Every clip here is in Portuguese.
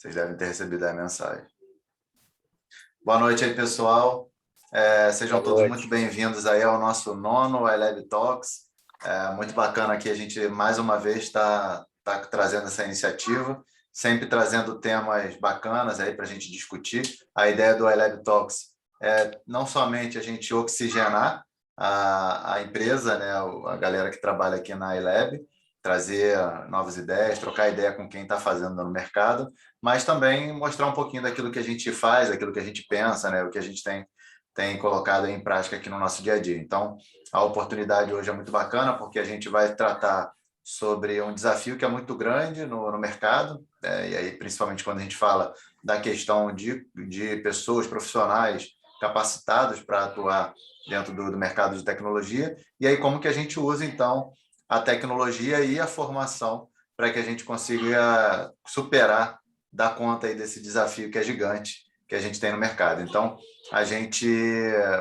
Vocês devem ter recebido a mensagem. Boa noite aí, pessoal. Sejam todos muito bem-vindos aí ao nosso nono iLab Talks. Muito bacana aqui a gente, mais uma vez, tá trazendo essa iniciativa, sempre trazendo temas bacanas aí para a gente discutir. A ideia do iLab Talks é não somente a gente oxigenar a empresa, né, a galera que trabalha aqui na iLab, trazer novas ideias, trocar ideia com quem está fazendo no mercado, mas também mostrar um pouquinho daquilo que a gente faz, daquilo que a gente pensa, né, o que a gente tem colocado em prática aqui no nosso dia a dia. Então, a oportunidade hoje é muito bacana, porque a gente vai tratar sobre um desafio que é muito grande no mercado, e aí principalmente quando a gente fala da questão de pessoas profissionais capacitados para atuar dentro do mercado de tecnologia, e aí como que a gente usa, então, a tecnologia e a formação para que a gente consiga superar, dar conta aí desse desafio que é gigante que a gente tem no mercado. Então, a gente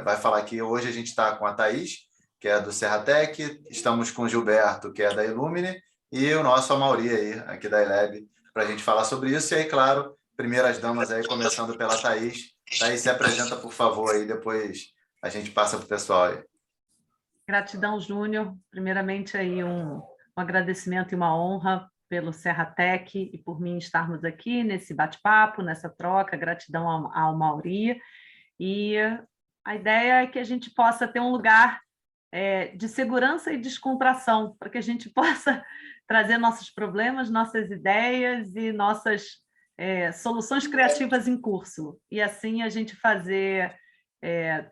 vai falar aqui, hoje a gente está com a Thaís, que é do Serratec, estamos com o Gilberto, que é da Illumine, e o nosso Amaury aí, aqui da iLab, para a gente falar sobre isso. E aí, claro, primeiras damas aí, começando pela Thaís. Thaís, se apresenta, por favor, aí, depois a gente passa para o pessoal aí. Gratidão, Júnior. Primeiramente, aí um agradecimento e uma honra pelo Serratec e por mim estarmos aqui nesse bate-papo, nessa troca. Gratidão ao Mauri. E a ideia é que a gente possa ter um lugar de segurança e descontração, para que a gente possa trazer nossos problemas, nossas ideias e nossas soluções criativas em curso. E assim a gente fazer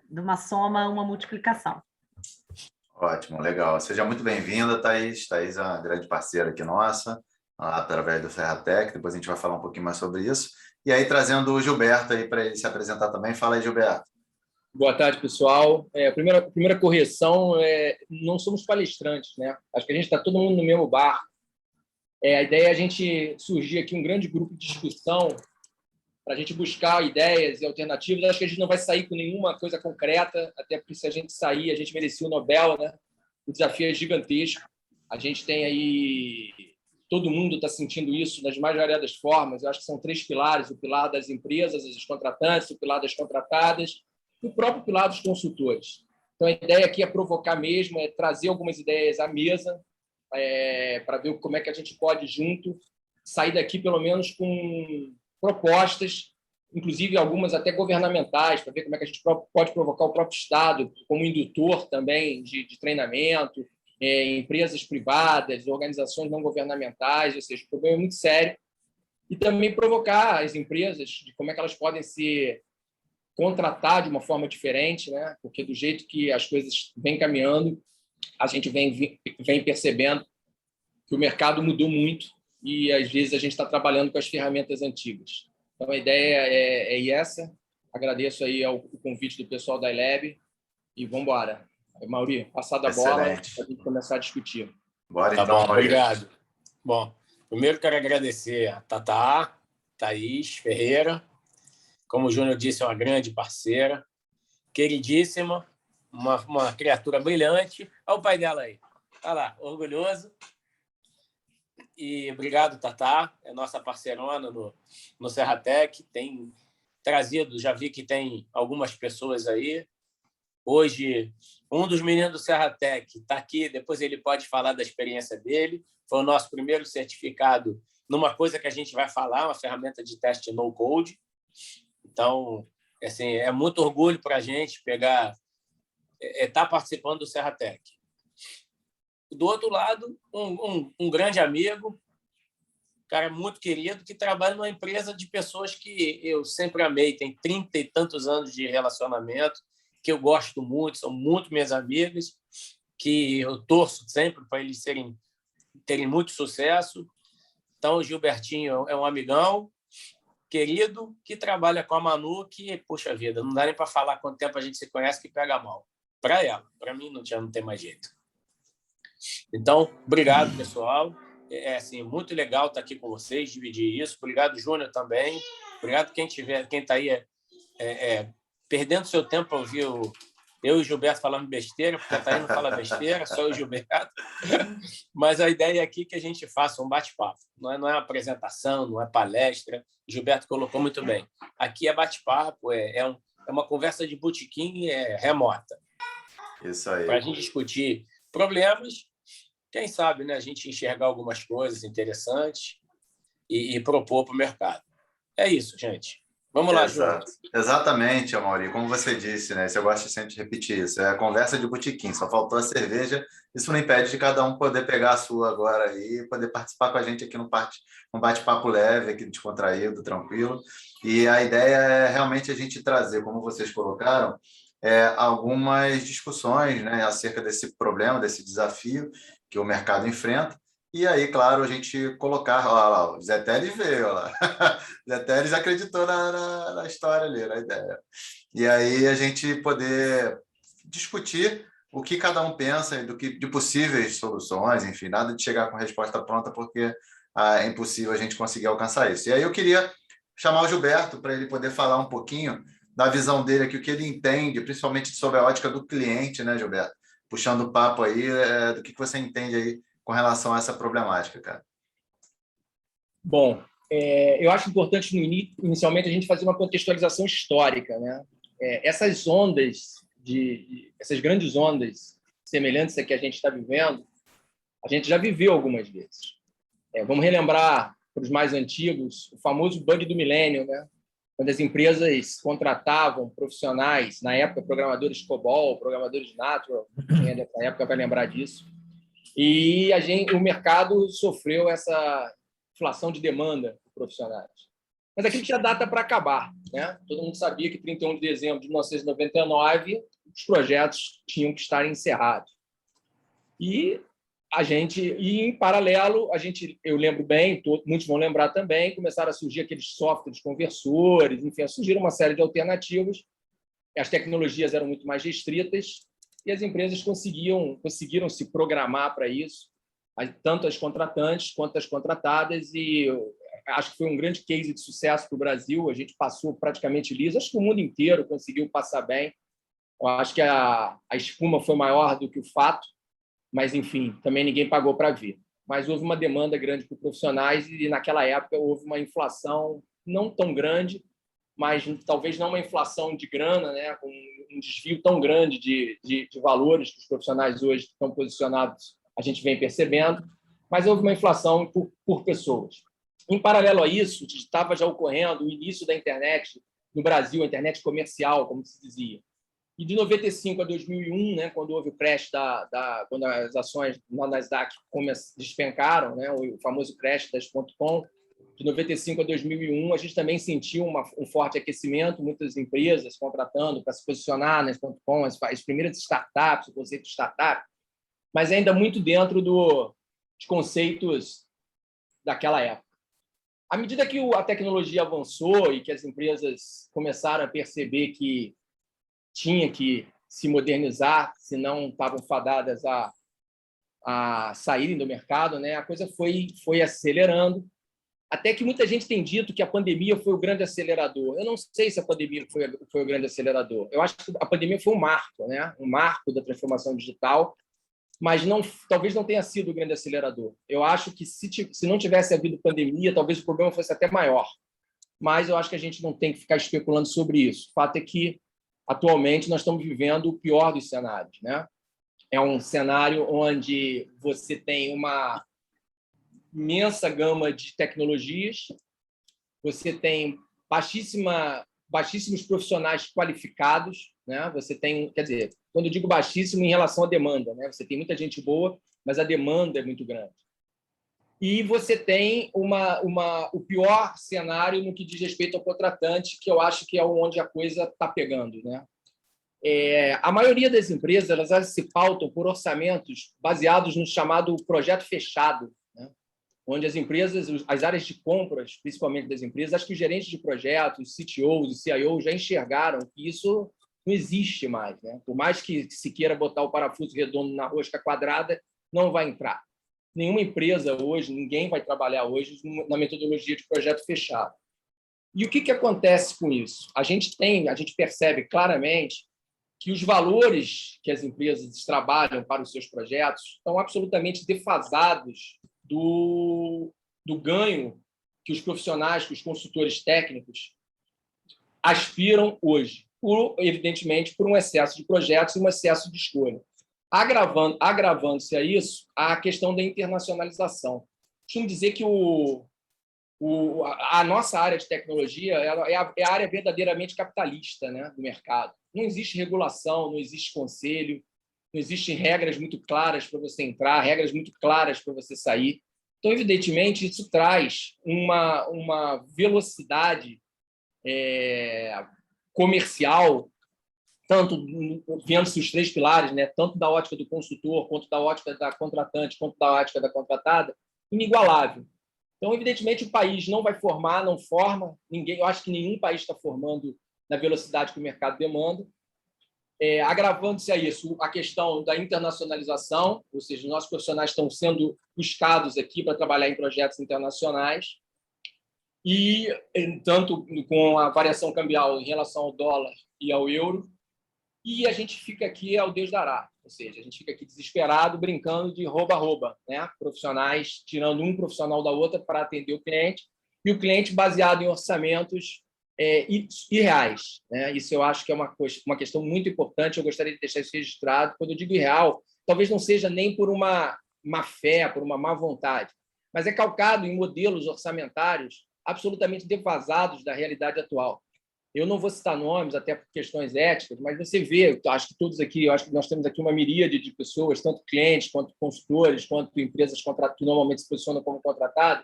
de uma soma uma multiplicação. Ótimo, legal. Seja muito bem-vinda, Thaís. Thaís é uma grande parceira aqui nossa, através do Serratec. Depois a gente vai falar um pouquinho mais sobre isso. E aí, trazendo o Gilberto aí para ele se apresentar também. Fala aí, Gilberto. Boa tarde, pessoal. A primeira correção não somos palestrantes, né? Acho que a gente está todo mundo no mesmo barco. A ideia é a gente surgir aqui um grande grupo de discussão para a gente buscar ideias e alternativas. Acho que a gente não vai sair com nenhuma coisa concreta, até porque se a gente sair, a gente merecia o Nobel, né? O desafio é gigantesco. A gente tem aí... Todo mundo está sentindo isso nas mais variadas formas. Eu acho que são 3 pilares: o pilar das empresas, as contratantes, o pilar das contratadas e o próprio pilar dos consultores. Então, a ideia aqui é provocar mesmo, é trazer algumas ideias à mesa para ver como é que a gente pode, junto, sair daqui, pelo menos, com propostas, inclusive algumas até governamentais, para ver como é que a gente pode provocar o próprio Estado como indutor também de treinamento, empresas privadas, organizações não governamentais, ou seja, o problema é muito sério. E também provocar as empresas de como é que elas podem se contratar de uma forma diferente, né? Porque do jeito que as coisas vêm caminhando, a gente vem percebendo que o mercado mudou muito e, às vezes, a gente está trabalhando com as ferramentas antigas. Então, a ideia é essa. Agradeço aí o convite do pessoal da iLab e vamos embora. Mauri, passada a bola para a gente começar a discutir. Bora, tá então, bom, Mauri. obrigado. Bom, primeiro quero agradecer a Tatá, Thaís Ferreira. Como o Júnior disse, é uma grande parceira, queridíssima, uma criatura brilhante. Olha o pai dela aí. Olha lá, orgulhoso. E obrigado, Tatá, é nossa parceirona no Serratec. Tem trazido, já vi que tem algumas pessoas aí. Hoje, um dos meninos do Serratec está aqui, depois ele pode falar da experiência dele. Foi o nosso primeiro certificado numa coisa que a gente vai falar, uma ferramenta de teste no-code. Então, assim, é muito orgulho para a gente estar participando do Serratec. Do outro lado, um grande amigo, cara muito querido, que trabalha numa empresa de pessoas que eu sempre amei, tem 30 e tantos anos de relacionamento, que eu gosto muito, são muito minhas amigas, que eu torço sempre para eles terem muito sucesso. Então, o Gilbertinho é um amigão querido que trabalha com a Manu, que, puxa vida, não dá nem para falar quanto tempo a gente se conhece, que pega mal. Para ela, para mim não tem mais jeito. Então, obrigado, pessoal. É assim, muito legal estar aqui com vocês, dividir isso. Obrigado, Júnior, também. Obrigado quem está aí perdendo seu tempo para ouvir Eu e o Gilberto falando besteira, porque a Thaís não fala besteira, só eu e o Gilberto. Mas a ideia aqui é que a gente faça um bate-papo. Não é uma apresentação, não é palestra. O Gilberto colocou muito bem. Aqui é bate-papo, é uma conversa de botequim remota. Isso aí. Para a gente discutir problemas, quem sabe, né, a gente enxergar algumas coisas interessantes e propor para o mercado. É isso, gente. Vamos lá, João. Exatamente, Amaury. Como você disse, né? Eu gosto sempre de repetir isso. É a conversa de botequim. Só faltou a cerveja. Isso não impede de cada um poder pegar a sua agora aí e poder participar com a gente aqui no bate-papo leve, aqui descontraído, tranquilo. E a ideia é realmente a gente trazer, como vocês colocaram, algumas discussões, né, acerca desse problema, desse desafio que o mercado enfrenta. E aí, claro, a gente colocar... Olha lá, o Zé Teles veio, olha lá. O Zé Teles acreditou na história ali, na ideia. E aí a gente poder discutir o que cada um pensa de possíveis soluções, enfim, nada de chegar com resposta pronta, porque é impossível a gente conseguir alcançar isso. E aí eu queria chamar o Gilberto para ele poder falar um pouquinho da visão dele aqui, o que ele entende, principalmente sobre a ótica do cliente, né, Gilberto? Puxando o papo aí, do que você entende aí com relação a essa problemática, cara? Bom, eu acho importante, inicialmente, a gente fazer uma contextualização histórica, né? Essas ondas, essas grandes ondas semelhantes a que a gente está vivendo, a gente já viveu algumas vezes. Vamos relembrar, para os mais antigos, o famoso bug do milênio, né? Quando as empresas contratavam profissionais, na época, programadores COBOL, programadores Natural, quem é dessa época vai lembrar disso. E o mercado sofreu essa inflação de demanda por profissionais. Mas aquilo tinha data para acabar, né? Todo mundo sabia que 31 de dezembro de 1999 os projetos tinham que estar encerrados. E em paralelo, eu lembro bem, muitos vão lembrar também, começaram a surgir aqueles softwares conversores, enfim, surgiram uma série de alternativas. As tecnologias eram muito mais restritas e as empresas conseguiram se programar para isso, tanto as contratantes quanto as contratadas, e acho que foi um grande case de sucesso para o Brasil. A gente passou praticamente liso, acho que o mundo inteiro conseguiu passar bem. Eu acho que a espuma foi maior do que o fato, mas, enfim, também ninguém pagou para ver. Mas houve uma demanda grande por profissionais e, naquela época, houve uma inflação não tão grande, mas talvez não uma inflação de grana, né, com um desvio tão grande de valores que os profissionais hoje estão posicionados, a gente vem percebendo, mas houve uma inflação por pessoas. Em paralelo a isso, estava já ocorrendo o início da internet no Brasil, a internet comercial, como se dizia. E de 95 a 2001, né, quando houve o crash quando as ações na Nasdaq despencaram, né, o famoso crash das .com, de 95 a 2001, a gente também sentiu um forte aquecimento, muitas empresas contratando para se posicionar nas .com, as primeiras startups, o conceito de startup, mas ainda muito dentro dos conceitos daquela época. À medida que a tecnologia avançou e que as empresas começaram a perceber que tinha que se modernizar, senão estavam fadadas a saírem do mercado, né? A coisa foi acelerando, até que muita gente tem dito que a pandemia foi o grande acelerador. Eu não sei se a pandemia foi o grande acelerador. Eu acho que a pandemia foi um marco, né? Um marco da transformação digital, mas talvez não tenha sido o grande acelerador. Eu acho que se não tivesse havido pandemia, talvez o problema fosse até maior. Mas eu acho que a gente não tem que ficar especulando sobre isso. O fato é que, atualmente, nós estamos vivendo o pior dos cenários, né? É um cenário onde você tem uma imensa gama de tecnologias, você tem baixíssimos profissionais qualificados, né? Você tem, quer dizer, quando eu digo baixíssimo, em relação à demanda, né? Você tem muita gente boa, mas a demanda é muito grande. E você tem o pior cenário no que diz respeito ao contratante, que eu acho que é onde a coisa está pegando, né? A maioria das empresas elas se pautam por orçamentos baseados no chamado projeto fechado, né? Onde as empresas, as áreas de compras, principalmente das empresas, acho que os gerentes de projetos, os CTOs, os CIOs já enxergaram que isso não existe mais, né? Por mais que se queira botar o parafuso redondo na rosca quadrada, não vai entrar. Nenhuma empresa hoje, ninguém vai trabalhar hoje na metodologia de projeto fechado. E o que acontece com isso? A gente percebe claramente que os valores que as empresas trabalham para os seus projetos estão absolutamente defasados do ganho que os profissionais, que os consultores técnicos aspiram hoje, evidentemente, por um excesso de projetos e um excesso de escolha. Agravando-se a isso a questão da internacionalização. Costumo dizer que a nossa área de tecnologia é a área verdadeiramente capitalista, né, do mercado. Não existe regulação, não existe conselho, não existem regras muito claras para você entrar, regras muito claras para você sair. Então, evidentemente, isso traz uma velocidade comercial, tanto vendo-se os 3 pilares, né, tanto da ótica do consultor, quanto da ótica da contratante, quanto da ótica da contratada, inigualável. Então, evidentemente, o país não vai formar, não forma ninguém. Eu acho que nenhum país está formando na velocidade que o mercado demanda. Agravando-se a isso a questão da internacionalização, ou seja, nossos profissionais estão sendo buscados aqui para trabalhar em projetos internacionais, e tanto com a variação cambial em relação ao dólar e ao euro, e a gente fica aqui ao Deus dará, ou seja, a gente fica aqui desesperado, brincando de rouba-rouba, né? Profissionais tirando um profissional da outra para atender o cliente, e o cliente baseado em orçamentos irreais, né? Isso eu acho que é uma questão muito importante, eu gostaria de deixar isso registrado. Quando eu digo irreal, talvez não seja nem por uma má fé, por uma má vontade, mas é calcado em modelos orçamentários absolutamente defasados da realidade atual. Eu não vou citar nomes, até por questões éticas, mas você vê, acho que todos aqui, acho que nós temos aqui uma miríade de pessoas, tanto clientes, quanto consultores, quanto empresas que normalmente se posicionam como contratadas.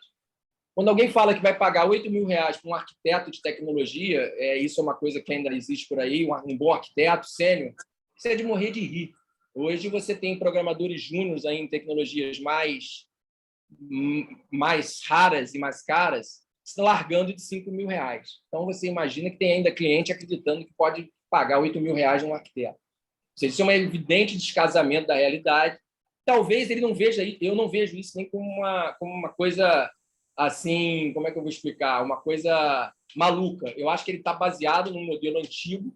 Quando alguém fala que vai pagar R$8.000 para um arquiteto de tecnologia, isso é uma coisa que ainda existe por aí, um bom arquiteto sênior, isso é de morrer de rir. Hoje você tem programadores júniores aí em tecnologias mais raras e mais caras, largando de R$5.000. Então, você imagina que tem ainda cliente acreditando que pode pagar R$8.000 num arquiteto. Ou seja, isso é um evidente descasamento da realidade. Talvez ele não veja, eu não vejo isso nem como uma coisa assim, como é que eu vou explicar? Uma coisa maluca. Eu acho que ele está baseado num modelo antigo,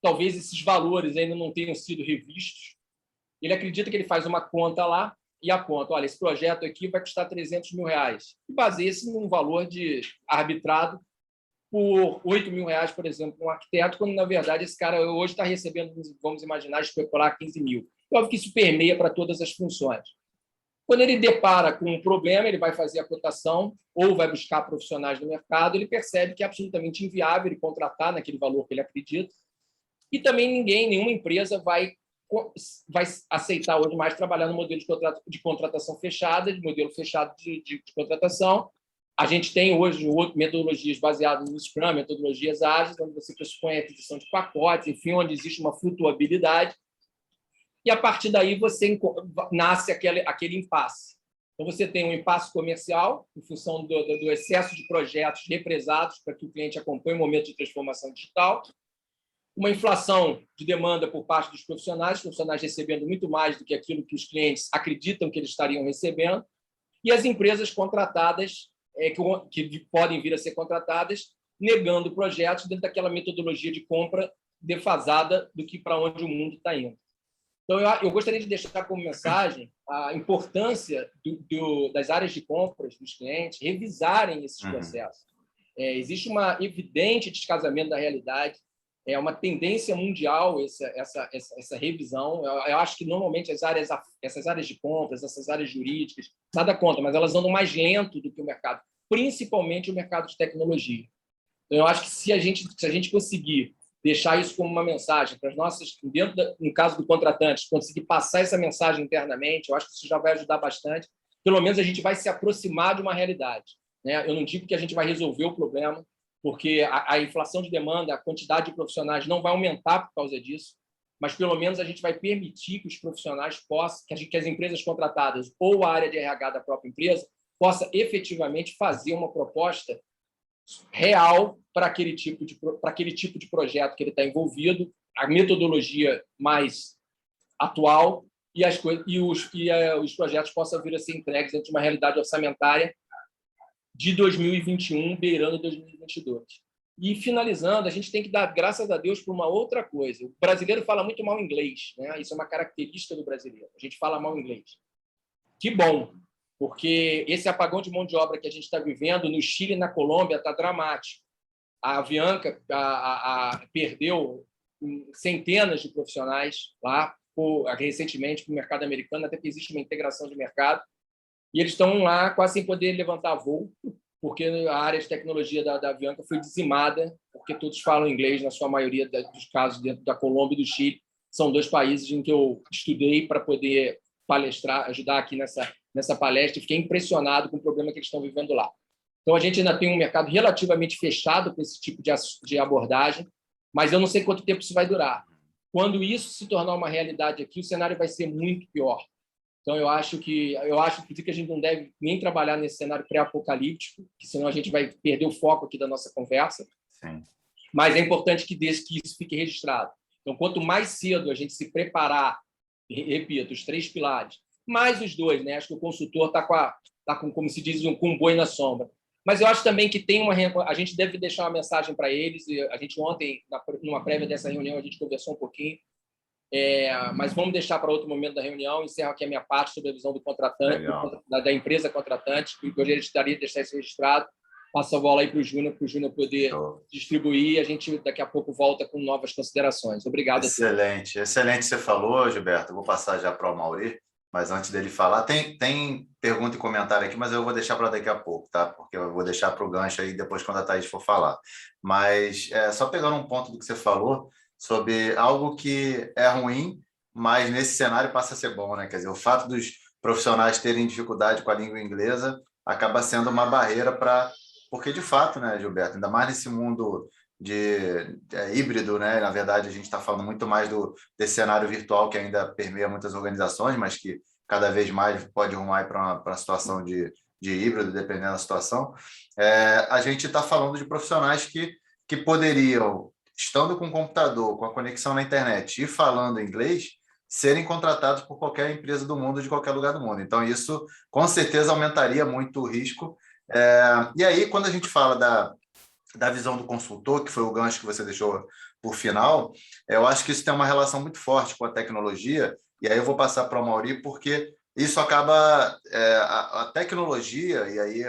talvez esses valores ainda não tenham sido revistos. Ele acredita que ele faz uma conta lá, e aponta, olha, esse projeto aqui vai custar R$300.000. E baseia-se num valor arbitrado por R$8.000, por exemplo, um arquiteto, quando, na verdade, esse cara hoje está recebendo, vamos imaginar, especular 15.000. Óbvio que isso permeia para todas as funções. Quando ele depara com um problema, ele vai fazer a cotação ou vai buscar profissionais no mercado, ele percebe que é absolutamente inviável ele contratar naquele valor que ele acredita, e também nenhuma empresa vai aceitar hoje mais trabalhar no modelo de contratação fechada, de modelo fechado de contratação. A gente tem hoje metodologias baseadas no Scrum, metodologias ágeis, onde você pressupõe a aquisição de pacotes, enfim, onde existe uma flutuabilidade, e a partir daí você nasce aquele impasse. Então, você tem um impasse comercial, em função do excesso de projetos represados para que o cliente acompanhe o momento de transformação digital, uma inflação de demanda por parte dos profissionais recebendo muito mais do que aquilo que os clientes acreditam que eles estariam recebendo, e as empresas contratadas, que podem vir a ser contratadas, negando projetos dentro daquela metodologia de compra defasada do que para onde o mundo está indo. Então, eu gostaria de deixar como mensagem a importância das áreas de compras dos clientes revisarem esses processos. Existe uma evidente descasamento da realidade, é uma tendência mundial essa revisão. Eu acho que, normalmente, essas áreas de compras, essas áreas jurídicas, nada contra, mas elas andam mais lento do que o mercado, principalmente o mercado de tecnologia. Então, eu acho que se a gente conseguir deixar isso como uma mensagem para as nossas, no caso do contratante, conseguir passar essa mensagem internamente, eu acho que isso já vai ajudar bastante. Pelo menos a gente vai se aproximar de uma realidade, né? Eu não digo que a gente vai resolver o problema, porque a inflação de demanda, a quantidade de profissionais não vai aumentar por causa disso, mas pelo menos a gente vai permitir que os profissionais possam, que as empresas contratadas ou a área de RH da própria empresa possa efetivamente fazer uma proposta real para aquele tipo de projeto que ele está envolvido, a metodologia mais atual, e os projetos possam vir a ser entregues dentro de uma realidade orçamentária de 2021, beirando 2022. E, finalizando, a gente tem que dar graças a Deus por uma outra coisa. O brasileiro fala muito mal inglês, né? Isso é uma característica do brasileiro. A gente fala mal inglês. Que bom, porque esse apagão de mão de obra que a gente está vivendo no Chile e na Colômbia está dramático. A Avianca perdeu centenas de profissionais lá, recentemente, para o mercado americano, até que existe uma integração de mercado, e eles estão lá quase sem poder levantar voo, porque a área de tecnologia da Avianca foi dizimada, porque todos falam inglês, na sua maioria dos casos, dentro da Colômbia e do Chile. São 2 países em que eu estudei para poder palestrar, ajudar aqui nessa palestra, e fiquei impressionado com o problema que eles estão vivendo lá. Então, a gente ainda tem um mercado relativamente fechado com esse tipo de abordagem, mas eu não sei quanto tempo isso vai durar. Quando isso se tornar uma realidade aqui, o cenário vai ser muito pior. Então, eu acho que a gente não deve nem trabalhar nesse cenário pré-apocalíptico, porque senão a gente vai perder o foco aqui da nossa conversa. Sim. Mas é importante que isso fique registrado. Então, quanto mais cedo a gente se preparar, repito, os 3 pilares, mais os 2, né? Acho que o consultor está com, como se diz, com um boi na sombra. Mas eu acho também que a gente deve deixar uma mensagem para eles. E a gente ontem, numa prévia dessa reunião, a gente conversou um pouquinho. Mas vamos deixar para outro momento da reunião. Encerro aqui a minha parte sobre a visão do contratante, da empresa contratante, que eu gostaria de deixar isso registrado. Passo a bola aí para o Júnior poder distribuir, e a gente daqui a pouco volta com novas considerações. Obrigado. Excelente, excelente você falou, Gilberto. Eu vou passar já para o Mauri, mas antes dele falar, tem pergunta e comentário aqui, mas eu vou deixar para daqui a pouco, tá? Porque eu vou deixar para o gancho aí depois quando a Thaís for falar. Mas só pegando um ponto do que você falou, sobre algo que é ruim, mas nesse cenário passa a ser bom, né? Quer dizer, o fato dos profissionais terem dificuldade com a língua inglesa acaba sendo uma barreira para... Porque, de fato, né, Gilberto, ainda mais nesse mundo híbrido, né? Na verdade, a gente está falando muito mais desse cenário virtual que ainda permeia muitas organizações, mas que cada vez mais pode rumar para uma situação de híbrido, dependendo da situação. A gente está falando de profissionais que poderiam, estando com o computador, com a conexão na internet e falando inglês, serem contratados por qualquer empresa do mundo, de qualquer lugar do mundo. Então, isso, com certeza, aumentaria muito o risco. E aí, quando a gente fala da visão do consultor, que foi o gancho que você deixou por final, eu acho que isso tem uma relação muito forte com a tecnologia, e aí eu vou passar para o Mauri, porque isso acaba... a tecnologia, e aí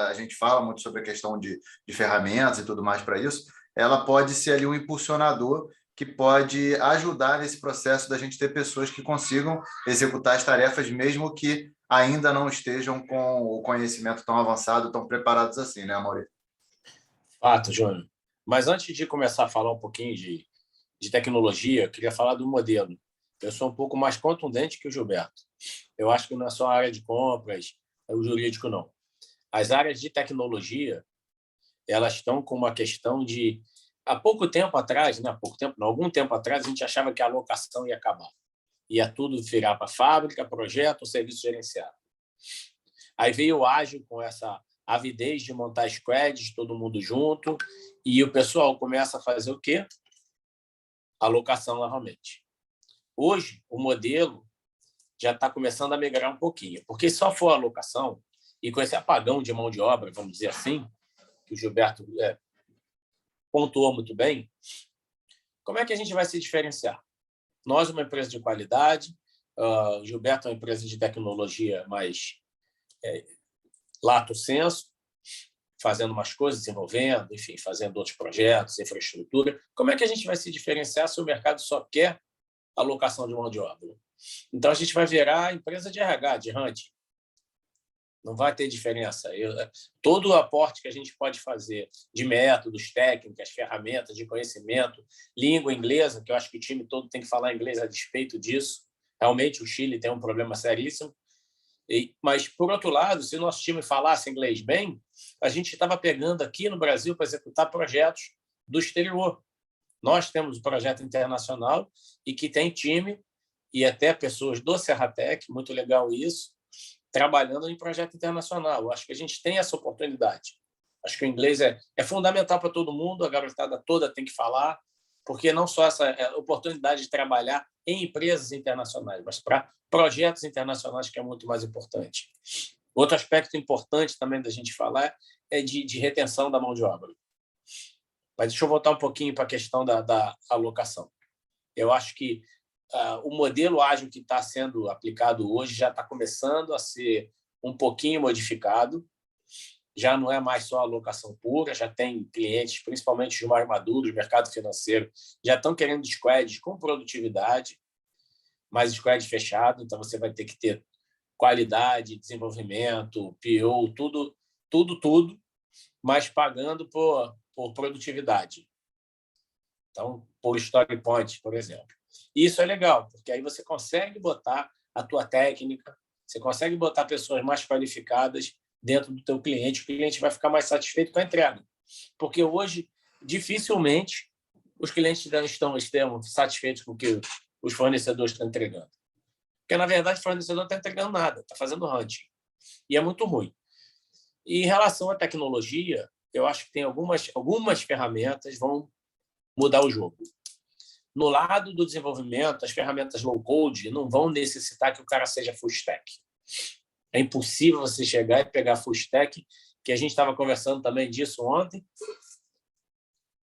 a gente fala muito sobre a questão de ferramentas e tudo mais para isso, ela pode ser ali um impulsionador que pode ajudar nesse processo da gente ter pessoas que consigam executar as tarefas, mesmo que ainda não estejam com o conhecimento tão avançado, tão preparados assim, né, Mauri? Fato, Júnior. Mas antes de começar a falar um pouquinho de tecnologia, eu queria falar do modelo. Eu sou um pouco mais contundente que o Gilberto. Eu acho que não é só a área de compras, o jurídico não. As áreas de tecnologia, elas estão com uma questão de... Há pouco tempo atrás, né? Pouco tempo, não, algum tempo atrás, a gente achava que a alocação ia acabar. Ia tudo virar para fábrica, projeto, serviço gerenciado. Aí veio o ágil com essa avidez de montar squads, todo mundo junto, e o pessoal começa a fazer o quê? Alocação novamente. Hoje, o modelo já está começando a migrar um pouquinho, porque só for alocação, e com esse apagão de mão de obra, vamos dizer assim, que o Gilberto pontuou muito bem, como é que a gente vai se diferenciar? Nós, uma empresa de qualidade, o Gilberto é uma empresa de tecnologia mais lato sensu, fazendo umas coisas, desenvolvendo, enfim, fazendo outros projetos, infraestrutura. Como é que a gente vai se diferenciar se o mercado só quer alocação de mão de obra? Então, a gente vai virar empresa de RH, de hunting. Não vai ter diferença. Todo o aporte que a gente pode fazer de métodos, técnicas, ferramentas, de conhecimento, língua inglesa, que eu acho que o time todo tem que falar inglês a despeito disso. Realmente, o Chile tem um problema seríssimo. Mas, por outro lado, se o nosso time falasse inglês bem, a gente estava pegando aqui no Brasil para executar projetos do exterior. Nós temos um projeto internacional e que tem time e até pessoas do Serratec, muito legal isso, trabalhando em projeto internacional. Eu acho que a gente tem essa oportunidade. Acho que o inglês é fundamental para todo mundo, a garotada toda tem que falar, porque não só essa oportunidade de trabalhar em empresas internacionais, mas para projetos internacionais, que é muito mais importante. Outro aspecto importante também da gente falar é de retenção da mão de obra. Mas deixa eu voltar um pouquinho para a questão da alocação. Eu acho que o modelo ágil que está sendo aplicado hoje já está começando a ser um pouquinho modificado, já não é mais só alocação pura, já tem clientes, principalmente os mais maduros, mercado financeiro, já estão querendo squads com produtividade, mas squad fechado, então você vai ter que ter qualidade, desenvolvimento, PO, tudo, mas pagando por produtividade. Então, por story point, por exemplo. Isso é legal, porque aí você consegue botar a tua técnica, você consegue botar pessoas mais qualificadas dentro do teu cliente, o cliente vai ficar mais satisfeito com a entrega. Porque hoje, dificilmente, os clientes estão satisfeitos com o que os fornecedores estão entregando. Porque, na verdade, o fornecedor não está entregando nada, está fazendo hunting. E é muito ruim. E em relação à tecnologia, eu acho que tem algumas ferramentas vão mudar o jogo. No lado do desenvolvimento, as ferramentas low-code não vão necessitar que o cara seja full stack. É impossível você chegar e pegar full stack, que a gente estava conversando também disso ontem.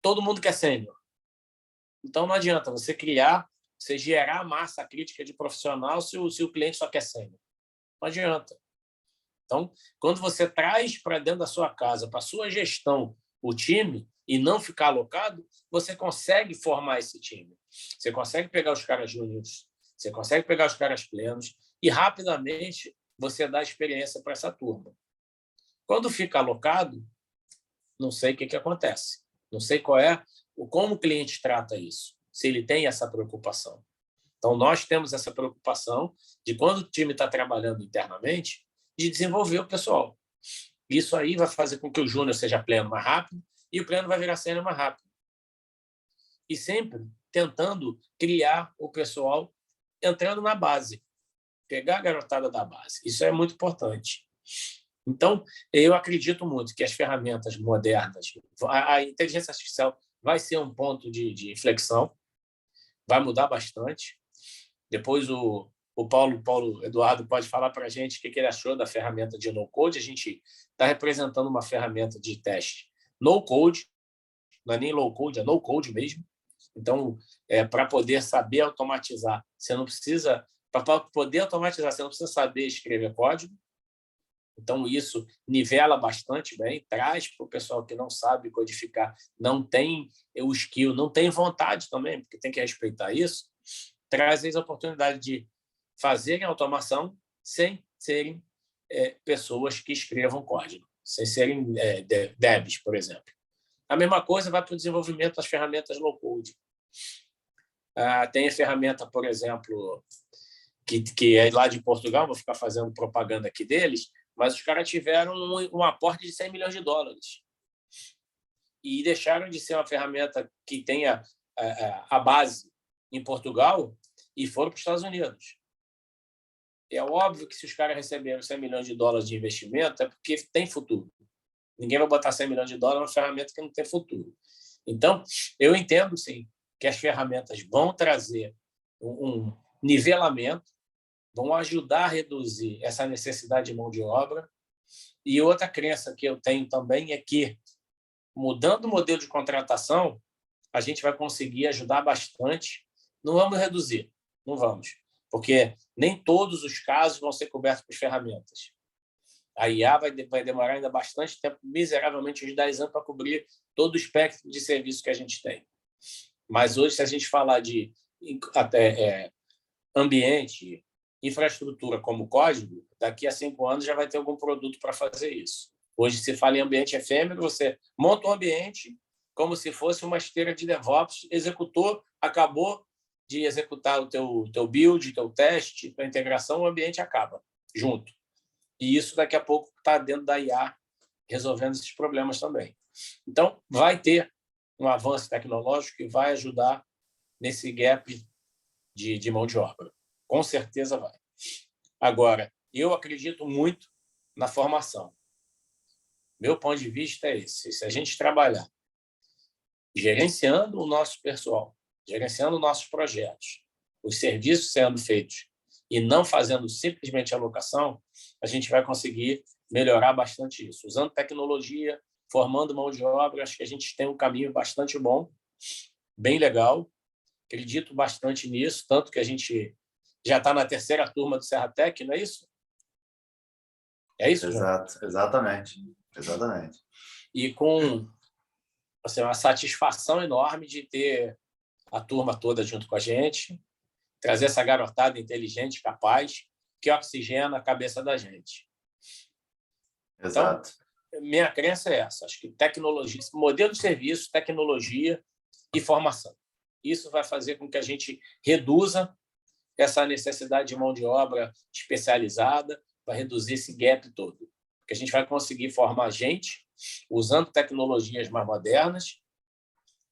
Todo mundo quer sênior. Então, não adianta você gerar massa crítica de profissional se o cliente só quer sênior. Não adianta. Então, quando você traz para dentro da sua casa, para a sua gestão, o time, e não ficar alocado, você consegue formar esse time. Você consegue pegar os caras júniores, você consegue pegar os caras plenos e, rapidamente, você dá experiência para essa turma. Quando fica alocado, não sei o que acontece. Não sei como o cliente trata isso, se ele tem essa preocupação. Então, nós temos essa preocupação de, quando o time está trabalhando internamente, de desenvolver o pessoal. Isso aí vai fazer com que o júnior seja pleno mais rápido e o pleno vai virar sênior mais rápido. E sempre tentando criar o pessoal entrando na base, pegar a garotada da base. Isso é muito importante. Então, eu acredito muito que as ferramentas modernas, a inteligência artificial vai ser um ponto de inflexão, vai mudar bastante. Depois o Paulo Eduardo pode falar para a gente o que ele achou da ferramenta de no-code. A gente está representando uma ferramenta de teste no-code, não é nem low-code, é no-code mesmo. Então, para poder saber automatizar, você não precisa... Para poder automatizar, você não precisa saber escrever código. Então, isso nivela bastante bem, traz para o pessoal que não sabe codificar, não tem o skill, não tem vontade também, porque tem que respeitar isso, traz a oportunidade de fazerem automação sem serem pessoas que escrevam código, sem serem devs, por exemplo. A mesma coisa vai para o desenvolvimento das ferramentas low-code. Tem a ferramenta, por exemplo, que é lá de Portugal, vou ficar fazendo propaganda aqui deles, mas os caras tiveram um aporte de 100 milhões de dólares e deixaram de ser uma ferramenta que tenha a base em Portugal e foram para os Estados Unidos. É óbvio que, se os caras receberam 100 milhões de dólares de investimento, é porque tem futuro. Ninguém vai botar 100 milhões de dólares numa ferramenta que não tem futuro. Então, eu entendo, sim, que as ferramentas vão trazer um nivelamento, vão ajudar a reduzir essa necessidade de mão de obra. E outra crença que eu tenho também é que, mudando o modelo de contratação, a gente vai conseguir ajudar bastante. Não vamos reduzir, não vamos, porque nem todos os casos vão ser cobertos por ferramentas. A IA vai demorar ainda bastante tempo, miseravelmente uns 10 anos, para cobrir todo o espectro de serviço que a gente tem. Mas hoje, se a gente falar de ambiente, infraestrutura como código, daqui a 5 anos já vai ter algum produto para fazer isso. Hoje, se fala em ambiente efêmero, você monta um ambiente como se fosse uma esteira de DevOps, executou, acabou de executar o teu build, teu teste, tua integração, o ambiente acaba junto. E isso, daqui a pouco, está dentro da IA, resolvendo esses problemas também. Então, vai ter um avanço tecnológico que vai ajudar nesse gap de mão de obra. Com certeza vai. Agora, eu acredito muito na formação. Meu ponto de vista é esse. Se a gente trabalhar gerenciando o nosso pessoal, gerenciando nossos projetos, os serviços sendo feitos e não fazendo simplesmente alocação, a gente vai conseguir melhorar bastante isso. Usando tecnologia, formando mão de obra. Acho que a gente tem um caminho bastante bom, bem legal. Acredito bastante nisso, tanto que a gente já está na terceira turma do Serratec, não é isso? É isso, Exato, exatamente. E com assim, uma satisfação enorme de ter a turma toda junto com a gente, trazer essa garotada inteligente, capaz, que oxigena a cabeça da gente. Exato. Então, minha crença é essa. Acho que tecnologia, modelo de serviço, tecnologia e formação. Isso vai fazer com que a gente reduza essa necessidade de mão de obra especializada, vai reduzir esse gap todo. Porque a gente vai conseguir formar gente usando tecnologias mais modernas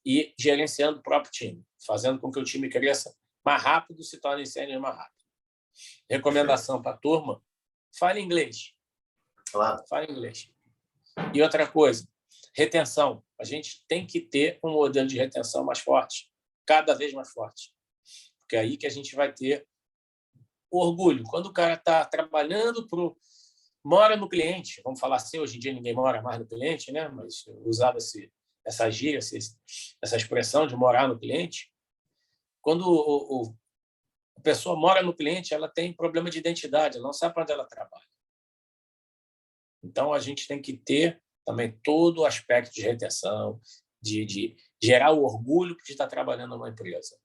e gerenciando o próprio time, fazendo com que o time cresça mais rápido, se torne sênior mais rápido. Recomendação para a turma: fale inglês. Claro. Fale inglês. E outra coisa, retenção. A gente tem que ter um modelo de retenção mais forte, cada vez mais forte. Porque é aí que a gente vai ter orgulho. Quando o cara está trabalhando mora no cliente, vamos falar assim, hoje em dia ninguém mora mais no cliente, né? Mas usava essa gíria, essa expressão de morar no cliente. Quando a pessoa mora no cliente, ela tem problema de identidade, ela não sabe para onde ela trabalha. Então, a gente tem que ter também todo o aspecto de retenção, de gerar o orgulho de estar trabalhando numa empresa.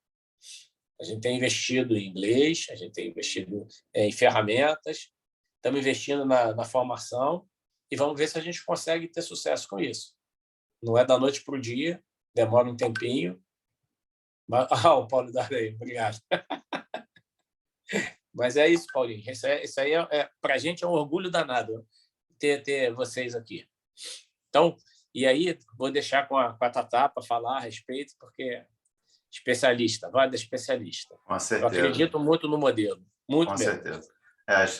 A gente tem investido em inglês, a gente tem investido em ferramentas, estamos investindo na formação e vamos ver se a gente consegue ter sucesso com isso. Não é da noite para o dia, demora um tempinho. Mas, o Paulo Darley, obrigado. Mas é isso, Paulinho. Isso aí para a gente é um orgulho danado ter vocês aqui. Então, e aí vou deixar com a Tatá para falar a respeito, porque especialista, vai da especialista. Com certeza. Eu acredito muito no modelo. Muito com mesmo. certeza.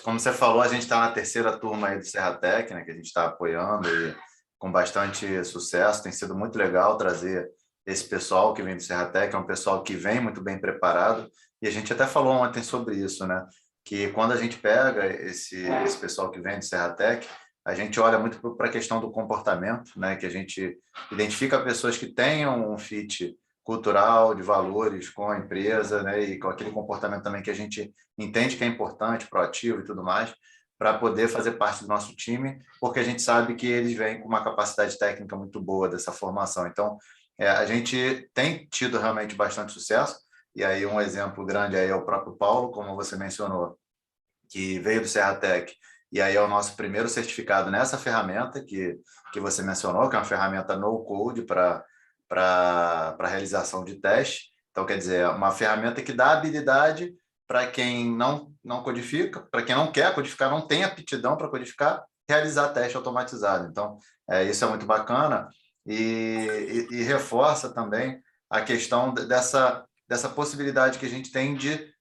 Como você falou, a gente está na terceira turma aí do Serratec, né, que a gente está apoiando e com bastante sucesso. Tem sido muito legal trazer esse pessoal que vem do Serratec, é um pessoal que vem muito bem preparado. E a gente até falou ontem sobre isso, né? Que quando a gente pega esse pessoal que vem do Serratec, a gente olha muito para a questão do comportamento, né? Que a gente identifica pessoas que tenham um fit cultural, de valores com a empresa, né? E com aquele comportamento também que a gente entende que é importante, proativo e tudo mais, para poder fazer parte do nosso time, porque a gente sabe que eles vêm com uma capacidade técnica muito boa dessa formação. Então, a gente tem tido realmente bastante sucesso, e aí um exemplo grande aí é o próprio Paulo, como você mencionou, que veio do Serratec, e aí é o nosso primeiro certificado nessa ferramenta que você mencionou, que é uma ferramenta no-code para realização de teste. Então, quer dizer, é uma ferramenta que dá habilidade para quem não codifica, para quem não quer codificar, não tem aptidão para codificar, realizar teste automatizado. Então, isso é muito bacana e reforça também a questão dessa possibilidade que a gente tem de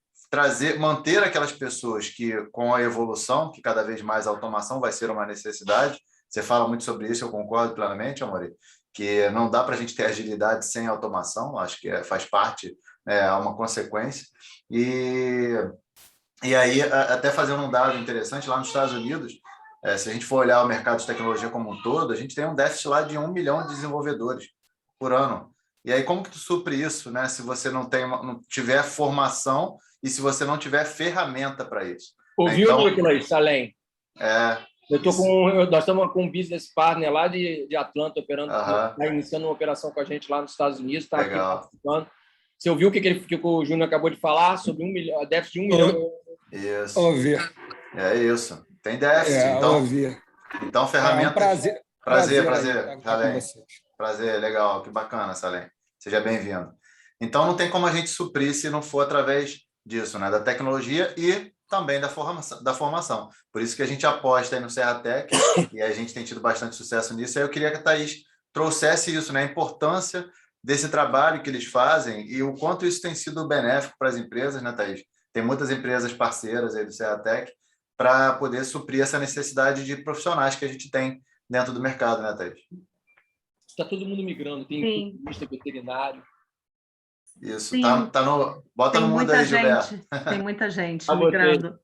manter aquelas pessoas que, com a evolução, que cada vez mais a automação vai ser uma necessidade. Você fala muito sobre isso, eu concordo plenamente, Amori, que não dá para a gente ter agilidade sem automação, acho que faz parte, é uma consequência. E aí, até fazendo um dado interessante, lá nos Estados Unidos, se a gente for olhar o mercado de tecnologia como um todo, a gente tem um déficit lá de 1 milhão de desenvolvedores por ano. E aí, como que tu supre isso, né? Se você não tiver formação e se você não tiver ferramenta para isso? Ouviu, então, Nicolas, Salem? Nós estamos com um business partner lá de Atlanta operando, está iniciando uma operação com a gente lá nos Estados Unidos, está aqui participando. Você ouviu o que o Júnior acabou de falar sobre 1 milhão, déficit de 1 milhão? Isso. Ouvi. É isso. Tem déficit, então. Ouvi. Então, ferramenta. É um prazer. Prazer, legal, que bacana, Salem. Seja bem-vindo. Então, não tem como a gente suprir se não for através disso, né? Da tecnologia e também da formação. Por isso que a gente aposta aí no Serratec e a gente tem tido bastante sucesso nisso. Aí eu queria que a Thaís trouxesse isso, né? A importância desse trabalho que eles fazem e o quanto isso tem sido benéfico para as empresas, né, Thaís? Tem muitas empresas parceiras aí do Serratec para poder suprir essa necessidade de profissionais que a gente tem dentro do mercado, né, Thaís? Está todo mundo migrando, tem nutricionista, veterinário. Isso, bota no mundo aí, Gilberto. Tem muita gente migrando.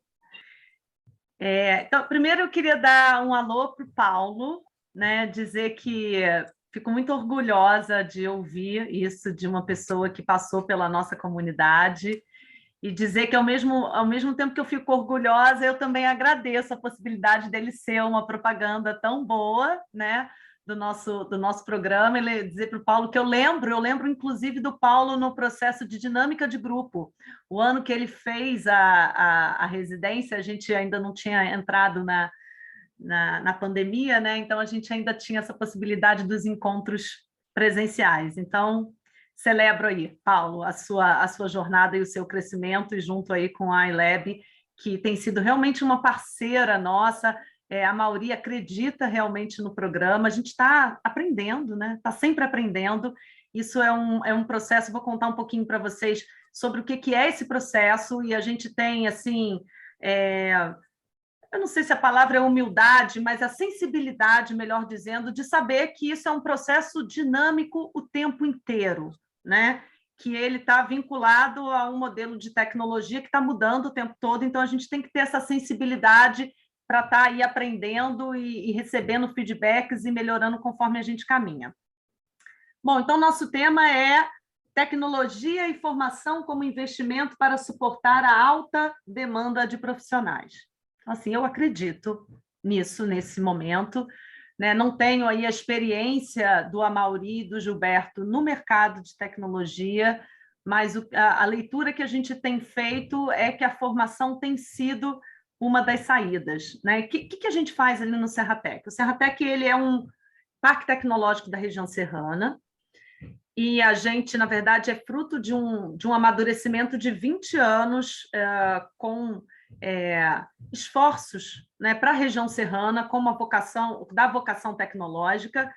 Então, primeiro eu queria dar um alô para o Paulo, né, dizer que fico muito orgulhosa de ouvir isso de uma pessoa que passou pela nossa comunidade e dizer que, ao mesmo tempo que eu fico orgulhosa, eu também agradeço a possibilidade dele ser uma propaganda tão boa, né, do nosso programa. Ele dizer para o Paulo que eu lembro inclusive do Paulo no processo de dinâmica de grupo. O ano que ele fez a residência, a gente ainda não tinha entrado na pandemia, né? Então a gente ainda tinha essa possibilidade dos encontros presenciais. Então, celebro aí, Paulo, a sua jornada e o seu crescimento, e junto aí com a iLab, que tem sido realmente uma parceira nossa. A Mauri acredita realmente no programa, a gente está aprendendo, né? Está sempre aprendendo. Isso é um processo, vou contar um pouquinho para vocês sobre o que é esse processo, e a gente tem, assim, eu não sei se a palavra é humildade, mas a sensibilidade, melhor dizendo, de saber que isso é um processo dinâmico o tempo inteiro, né? Que ele está vinculado a um modelo de tecnologia que está mudando o tempo todo, então a gente tem que ter essa sensibilidade para estar aí aprendendo e recebendo feedbacks e melhorando conforme a gente caminha. Bom, então nosso tema é tecnologia e formação como investimento para suportar a alta demanda de profissionais. Então, assim, eu acredito nisso, nesse momento, né? Não tenho aí a experiência do Amaury e do Gilberto no mercado de tecnologia, mas a leitura que a gente tem feito é que a formação tem sido uma das saídas, né? O que a gente faz ali no Serratec? O Serratec, ele é um parque tecnológico da região serrana, e a gente, na verdade, é fruto de um amadurecimento de 20 anos com esforços, né, para a região serrana, com uma vocação tecnológica.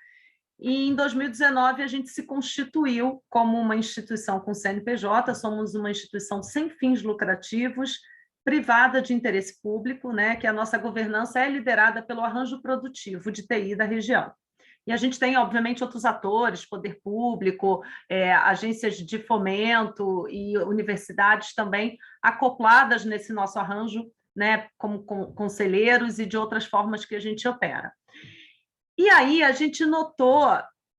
E em 2019 a gente se constituiu como uma instituição com CNPJ, somos uma instituição sem fins lucrativos, privada de interesse público, né, que a nossa governança é liderada pelo arranjo produtivo de TI da região. E a gente tem, obviamente, outros atores, poder público, agências de fomento e universidades também acopladas nesse nosso arranjo, né, como conselheiros e de outras formas que a gente opera. E aí a gente notou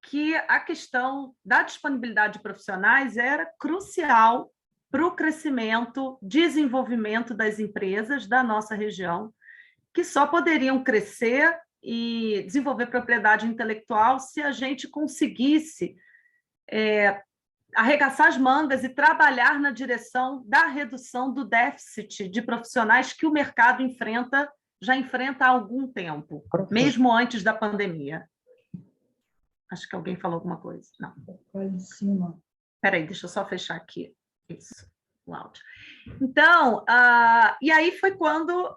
que a questão da disponibilidade de profissionais era crucial para o crescimento, desenvolvimento das empresas da nossa região, que só poderiam crescer e desenvolver propriedade intelectual se a gente conseguisse arregaçar as mangas e trabalhar na direção da redução do déficit de profissionais que o mercado já enfrenta há algum tempo, mesmo antes da pandemia. Acho que alguém falou alguma coisa. Não. Em cima. Espera aí, deixa eu só fechar aqui. Isso, o áudio. Então, e aí foi quando,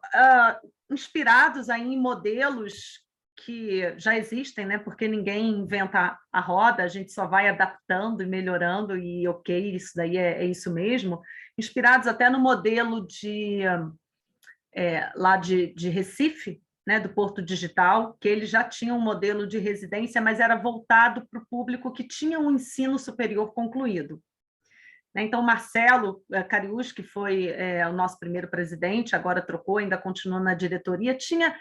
inspirados aí em modelos que já existem, né? Porque ninguém inventa a roda, a gente só vai adaptando e melhorando, e ok, isso daí é isso mesmo. Inspirados até no modelo lá de Recife, né, do Porto Digital, que ele já tinha um modelo de residência, mas era voltado para o público que tinha um ensino superior concluído. Então, Marcelo Cariús, que foi o nosso primeiro presidente, agora trocou, ainda continua na diretoria, tinha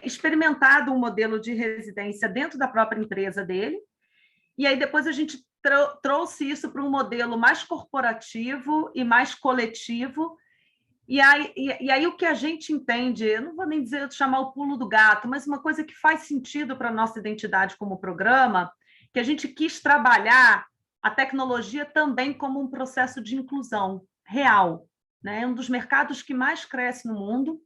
experimentado um modelo de residência dentro da própria empresa dele, e aí depois a gente trouxe isso para um modelo mais corporativo e mais coletivo. E aí o que a gente entende, eu não vou nem chamar o pulo do gato, mas uma coisa que faz sentido para a nossa identidade como programa, que a gente quis trabalhar a tecnologia também como um processo de inclusão real, né? É um dos mercados que mais cresce no mundo,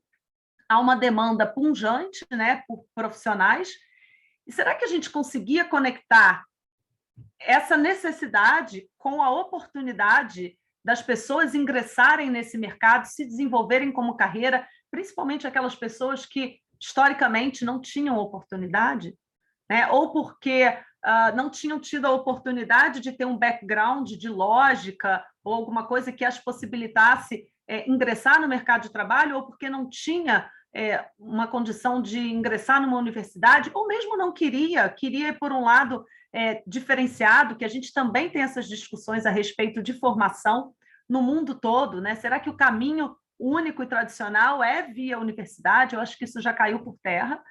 há uma demanda pungente, né, por profissionais, e será que a gente conseguia conectar essa necessidade com a oportunidade das pessoas ingressarem nesse mercado, se desenvolverem como carreira, principalmente aquelas pessoas que historicamente não tinham oportunidade, né? Ou porque não tinham tido a oportunidade de ter um background de lógica ou alguma coisa que as possibilitasse ingressar no mercado de trabalho, ou porque não tinha uma condição de ingressar numa universidade, ou mesmo não queria por um lado diferenciado, que a gente também tem essas discussões a respeito de formação no mundo todo, né? Será que o caminho único e tradicional é via universidade? Eu acho que isso já caiu por terra.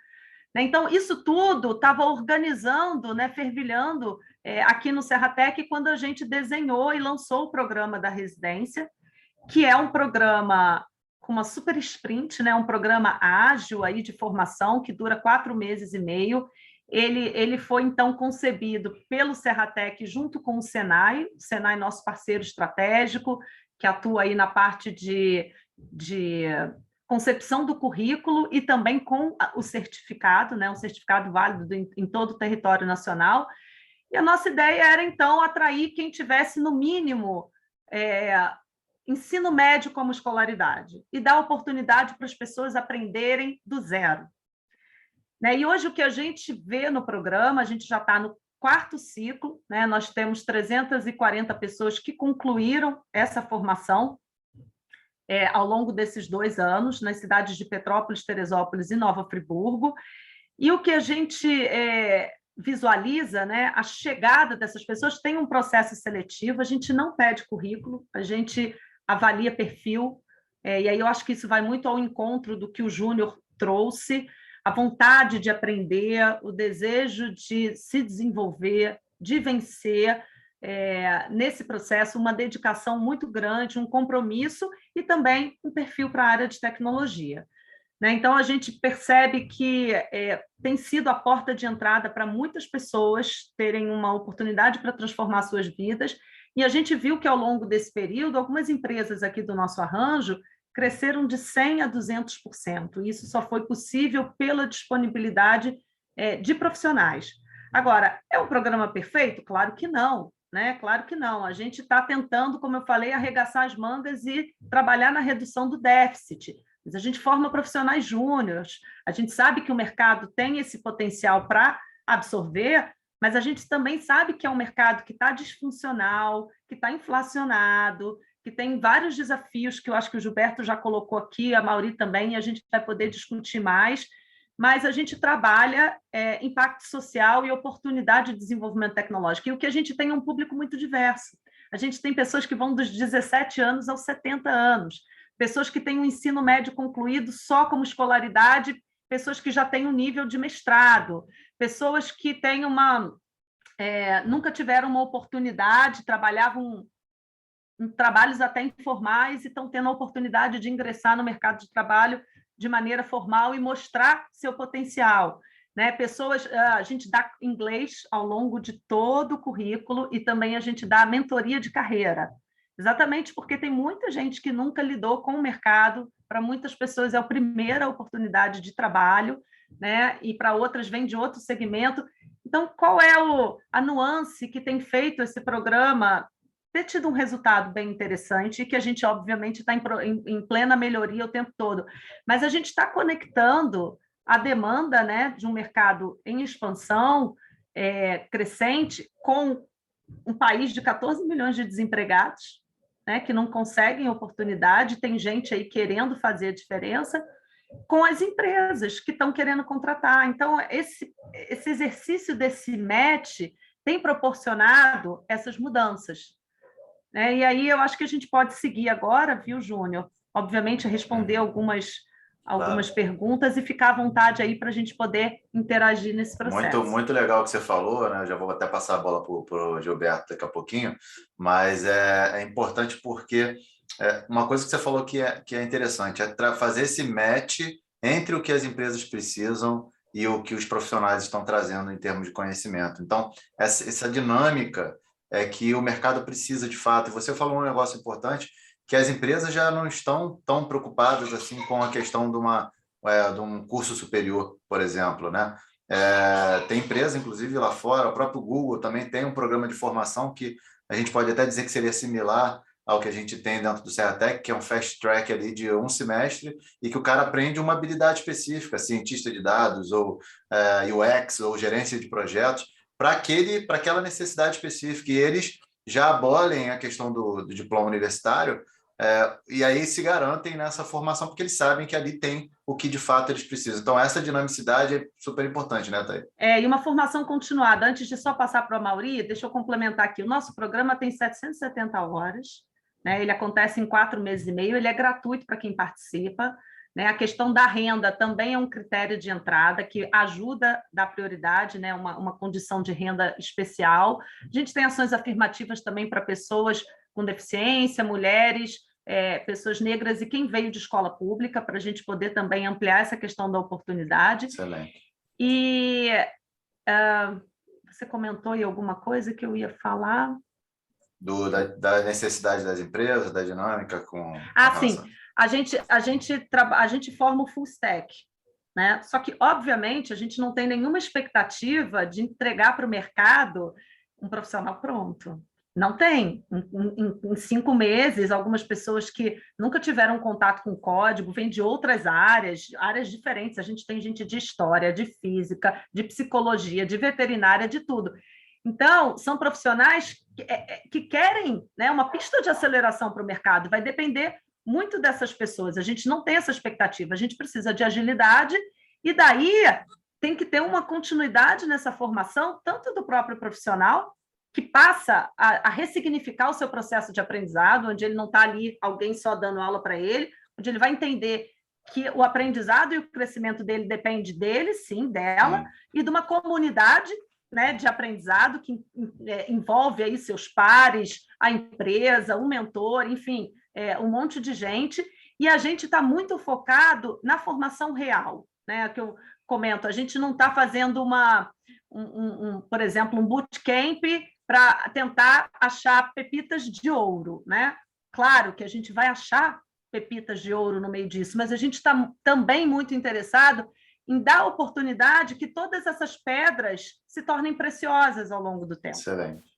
né? Então, isso tudo estava organizando, né, fervilhando aqui no Serratec quando a gente desenhou e lançou o programa da residência, que é um programa com uma super sprint, né, um programa ágil aí de formação que dura 4 meses e meio. Ele foi, então, concebido pelo Serratec junto com o Senai nosso parceiro estratégico, que atua aí na parte de concepção do currículo e também com o certificado, né, um certificado válido em todo o território nacional. E a nossa ideia era, então, atrair quem tivesse, no mínimo, ensino médio como escolaridade e dar oportunidade para as pessoas aprenderem do zero. Né? E hoje o que a gente vê no programa, a gente já está no 4º ciclo, né? Nós temos 340 pessoas que concluíram essa formação ao longo desses 2 anos, nas cidades de Petrópolis, Teresópolis e Nova Friburgo. E o que a gente visualiza, né, a chegada dessas pessoas tem um processo seletivo, a gente não pede currículo, a gente avalia perfil, e aí eu acho que isso vai muito ao encontro do que o Júnior trouxe, a vontade de aprender, o desejo de se desenvolver, de vencer nesse processo, uma dedicação muito grande, um compromisso e também um perfil para a área de tecnologia. Né? Então, a gente percebe que tem sido a porta de entrada para muitas pessoas terem uma oportunidade para transformar suas vidas, e a gente viu que, ao longo desse período, algumas empresas aqui do nosso arranjo cresceram de 100% a 200%. Isso só foi possível pela disponibilidade de profissionais. Agora, é um programa perfeito? Claro que não. Né? Claro que não. A gente está tentando, como eu falei, arregaçar as mangas e trabalhar na redução do déficit. Mas a gente forma profissionais júniores, a gente sabe que o mercado tem esse potencial para absorver, mas a gente também sabe que é um mercado que está disfuncional, que está inflacionado, que tem vários desafios que eu acho que o Gilberto já colocou aqui, a Mauri também, e a gente vai poder discutir mais, mas a gente trabalha impacto social e oportunidade de desenvolvimento tecnológico, e o que a gente tem é um público muito diverso. A gente tem pessoas que vão dos 17 anos aos 70 anos, pessoas que têm um ensino médio concluído só como escolaridade, pessoas que já têm um nível de mestrado, pessoas que têm nunca tiveram uma oportunidade, trabalhavam em trabalhos até informais e estão tendo a oportunidade de ingressar no mercado de trabalho de maneira formal e mostrar seu potencial. Né? Pessoas, a gente dá inglês ao longo de todo o currículo e também a gente dá mentoria de carreira. Exatamente porque tem muita gente que nunca lidou com o mercado, para muitas pessoas é a primeira oportunidade de trabalho, né? E para outras vem de outro segmento. Então, qual é a nuance que tem feito esse programa ter tido um resultado bem interessante e que a gente, obviamente, está em plena melhoria o tempo todo. Mas a gente está conectando a demanda, né, de um mercado em expansão crescente com um país de 14 milhões de desempregados, né, que não conseguem oportunidade, tem gente aí querendo fazer a diferença, com as empresas que estão querendo contratar. Então, esse exercício desse match tem proporcionado essas mudanças. E aí eu acho que a gente pode seguir agora, viu, Júnior? Obviamente, responder algumas perguntas e ficar à vontade aí para a gente poder interagir nesse processo. Muito legal o que você falou, né? Já vou até passar a bola para o Gilberto daqui a pouquinho, mas é importante porque uma coisa que você falou que é interessante é fazer esse match entre o que as empresas precisam e o que os profissionais estão trazendo em termos de conhecimento. Então, essa dinâmica é que o mercado precisa de fato. E você falou um negócio importante, que as empresas já não estão tão preocupadas assim com a questão de um curso superior, por exemplo, né? Tem empresa, inclusive lá fora, o próprio Google também tem um programa de formação que a gente pode até dizer que seria similar ao que a gente tem dentro do Serratec, que é um fast track ali de 1 semestre e que o cara aprende uma habilidade específica, cientista de dados ou UX ou gerência de projetos, para aquela necessidade específica. E eles já abolem a questão do diploma universitário e aí se garantem nessa formação, porque eles sabem que ali tem o que de fato eles precisam. Então, essa dinamicidade é super importante, né, Thay? E uma formação continuada. Antes de só passar para a Mauri, deixa eu complementar aqui. O nosso programa tem 770 horas, né? Ele acontece em 4 meses e meio, ele é gratuito para quem participa. né? A questão da renda também é um critério de entrada que ajuda a dar prioridade, né? Uma condição de renda especial. A gente tem ações afirmativas também para pessoas com deficiência, mulheres, pessoas negras e quem veio de escola pública, para a gente poder também ampliar essa questão da oportunidade. Excelente. E você comentou aí alguma coisa que eu ia falar? Da necessidade das empresas, da dinâmica com sim. A gente forma o full stack, né? Só que, obviamente, a gente não tem nenhuma expectativa de entregar para o mercado um profissional pronto. Não tem. Em 5 meses, algumas pessoas que nunca tiveram contato com código, vêm de outras áreas diferentes. A gente tem gente de história, de física, de psicologia, de veterinária, de tudo. Então, são profissionais que querem, né, uma pista de aceleração para o mercado. Vai depender muito dessas pessoas. A gente não tem essa expectativa. A gente precisa de agilidade e daí tem que ter uma continuidade nessa formação, tanto do próprio profissional, que passa a ressignificar o seu processo de aprendizado, onde ele não está ali alguém só dando aula para ele, onde ele vai entender que o aprendizado e o crescimento dele depende dele, sim, dela, e de uma comunidade, né, de aprendizado que envolve aí seus pares, a empresa, o mentor, enfim, um monte de gente, e a gente está muito focado na formação real, né, que eu comento, a gente não está fazendo por exemplo, um bootcamp para tentar achar pepitas de ouro, né? Claro que a gente vai achar pepitas de ouro no meio disso, mas a gente está também muito interessado em dar oportunidade que todas essas pedras se tornem preciosas ao longo do tempo. Excelente.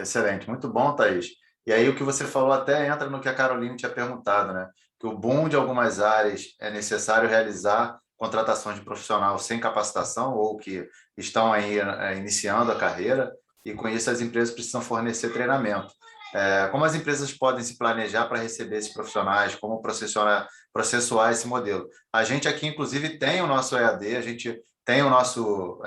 Excelente. Muito bom, Thaís. E aí o que você falou até entra no que a Caroline tinha perguntado, né? Que o boom de algumas áreas é necessário realizar contratações de profissional sem capacitação ou que estão aí iniciando a carreira, e com isso as empresas precisam fornecer treinamento. Como as empresas podem se planejar para receber esses profissionais, como processuar esse modelo? A gente aqui, inclusive, tem o nosso EAD, a gente tem o nosso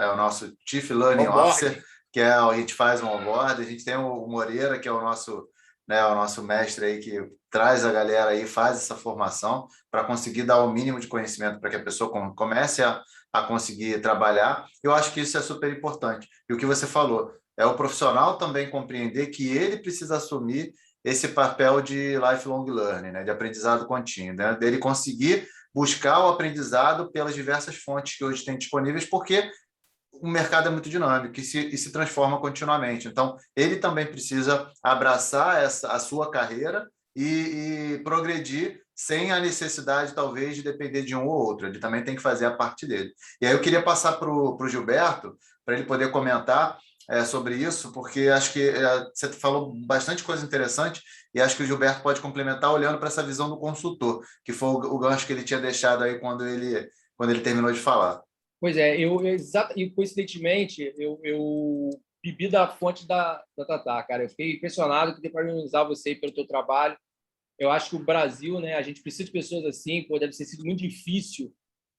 Chief Learning Officer, que a gente faz um onboard, a gente tem o Moreira, que é o nosso mestre aí, que traz a galera aí, faz essa formação para conseguir dar o mínimo de conhecimento para que a pessoa comece a conseguir trabalhar. Eu acho que isso é super importante. E o que você falou, é o profissional também compreender que ele precisa assumir esse papel de lifelong learning, né, de aprendizado contínuo, né, dele conseguir buscar o aprendizado pelas diversas fontes que hoje tem disponíveis, porque o mercado é muito dinâmico e se transforma continuamente. Então, ele também precisa abraçar a sua carreira e progredir sem a necessidade, talvez, de depender de um ou outro. Ele também tem que fazer a parte dele. E aí eu queria passar para o Gilberto, para ele poder comentar sobre isso, porque acho que você falou bastante coisa interessante e acho que o Gilberto pode complementar olhando para essa visão do consultor, que foi o gancho que ele tinha deixado aí quando ele terminou de falar. Pois é, e coincidentemente, eu bebi da fonte da Tatá, cara. Eu fiquei impressionado que parabenizar você pelo teu trabalho. Eu acho que o Brasil, né, a gente precisa de pessoas assim, pô, deve ter sido muito difícil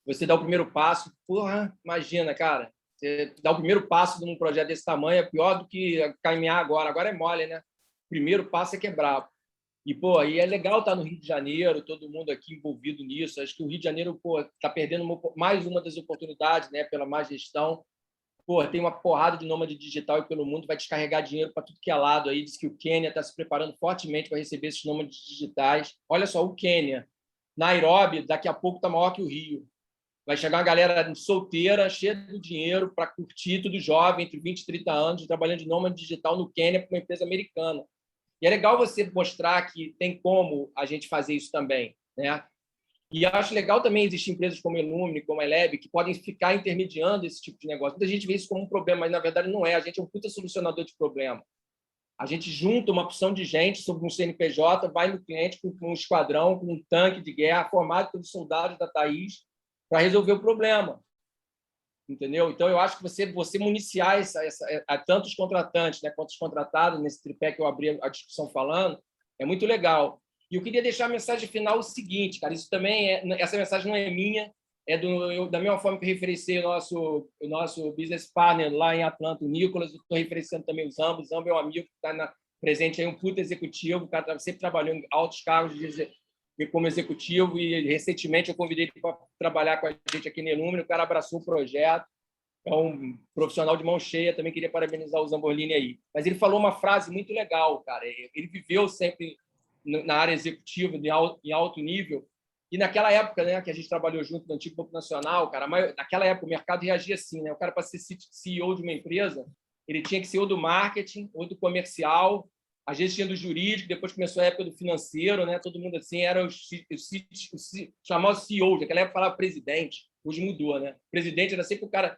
você dar o primeiro passo. Porra, imagina, cara, você dar o primeiro passo num projeto desse tamanho é pior do que caminhar agora. Agora é mole, né? O primeiro passo é quebrar. E, pô, aí é legal estar no Rio de Janeiro, todo mundo aqui envolvido nisso. Acho que o Rio de Janeiro, pô, está perdendo mais uma das oportunidades, né, pela má gestão. Pô, tem uma porrada de nômade digital e pelo mundo vai descarregar dinheiro para tudo que é lado. Aí diz que o Quênia está se preparando fortemente para receber esses nômades digitais. Olha só, o Quênia. Nairobi, daqui a pouco está maior que o Rio. Vai chegar uma galera solteira, cheia de dinheiro para curtir, tudo jovem, entre 20 e 30 anos, trabalhando de nômade digital no Quênia para uma empresa americana. E é legal você mostrar que tem como a gente fazer isso também, né? E acho legal também existir empresas como a Illumine, como a Eleb, que podem ficar intermediando esse tipo de negócio. Muita gente vê isso como um problema, mas na verdade não é. A gente é um puta solucionador de problema. A gente junta uma opção de gente sobre um CNPJ, vai no cliente com um esquadrão, com um tanque de guerra formado pelos soldados da Thaís para resolver o problema. Entendeu? Então, eu acho que você municiar a tantos contratantes, né, quanto os contratados, nesse tripé que eu abri a discussão falando, é muito legal. E eu queria deixar a mensagem final o seguinte, cara, isso também essa mensagem não é minha, da mesma forma que eu referenciei o nosso business partner lá em Atlanta, o Nicolas, eu estou referenciando também o Zambo é um amigo que está presente aí, um puta executivo, o cara sempre trabalhou em altos cargos como executivo, e recentemente eu convidei ele para trabalhar com a gente aqui no Elúmino. O cara abraçou o projeto, é um profissional de mão cheia. Também queria parabenizar o Zambolini aí. Mas ele falou uma frase muito legal, cara. Ele viveu sempre na área executiva, em alto nível, e naquela época, né, que a gente trabalhou junto no antigo Banco Nacional, cara, naquela época o mercado reagia assim, né? O cara, para ser CEO de uma empresa, ele tinha que ser ou do marketing, ou do comercial, às vezes tinha do jurídico, depois começou a época do financeiro, né? Todo mundo assim era chamava CEO, naquela época falava presidente, hoje mudou, né? Presidente era sempre o cara.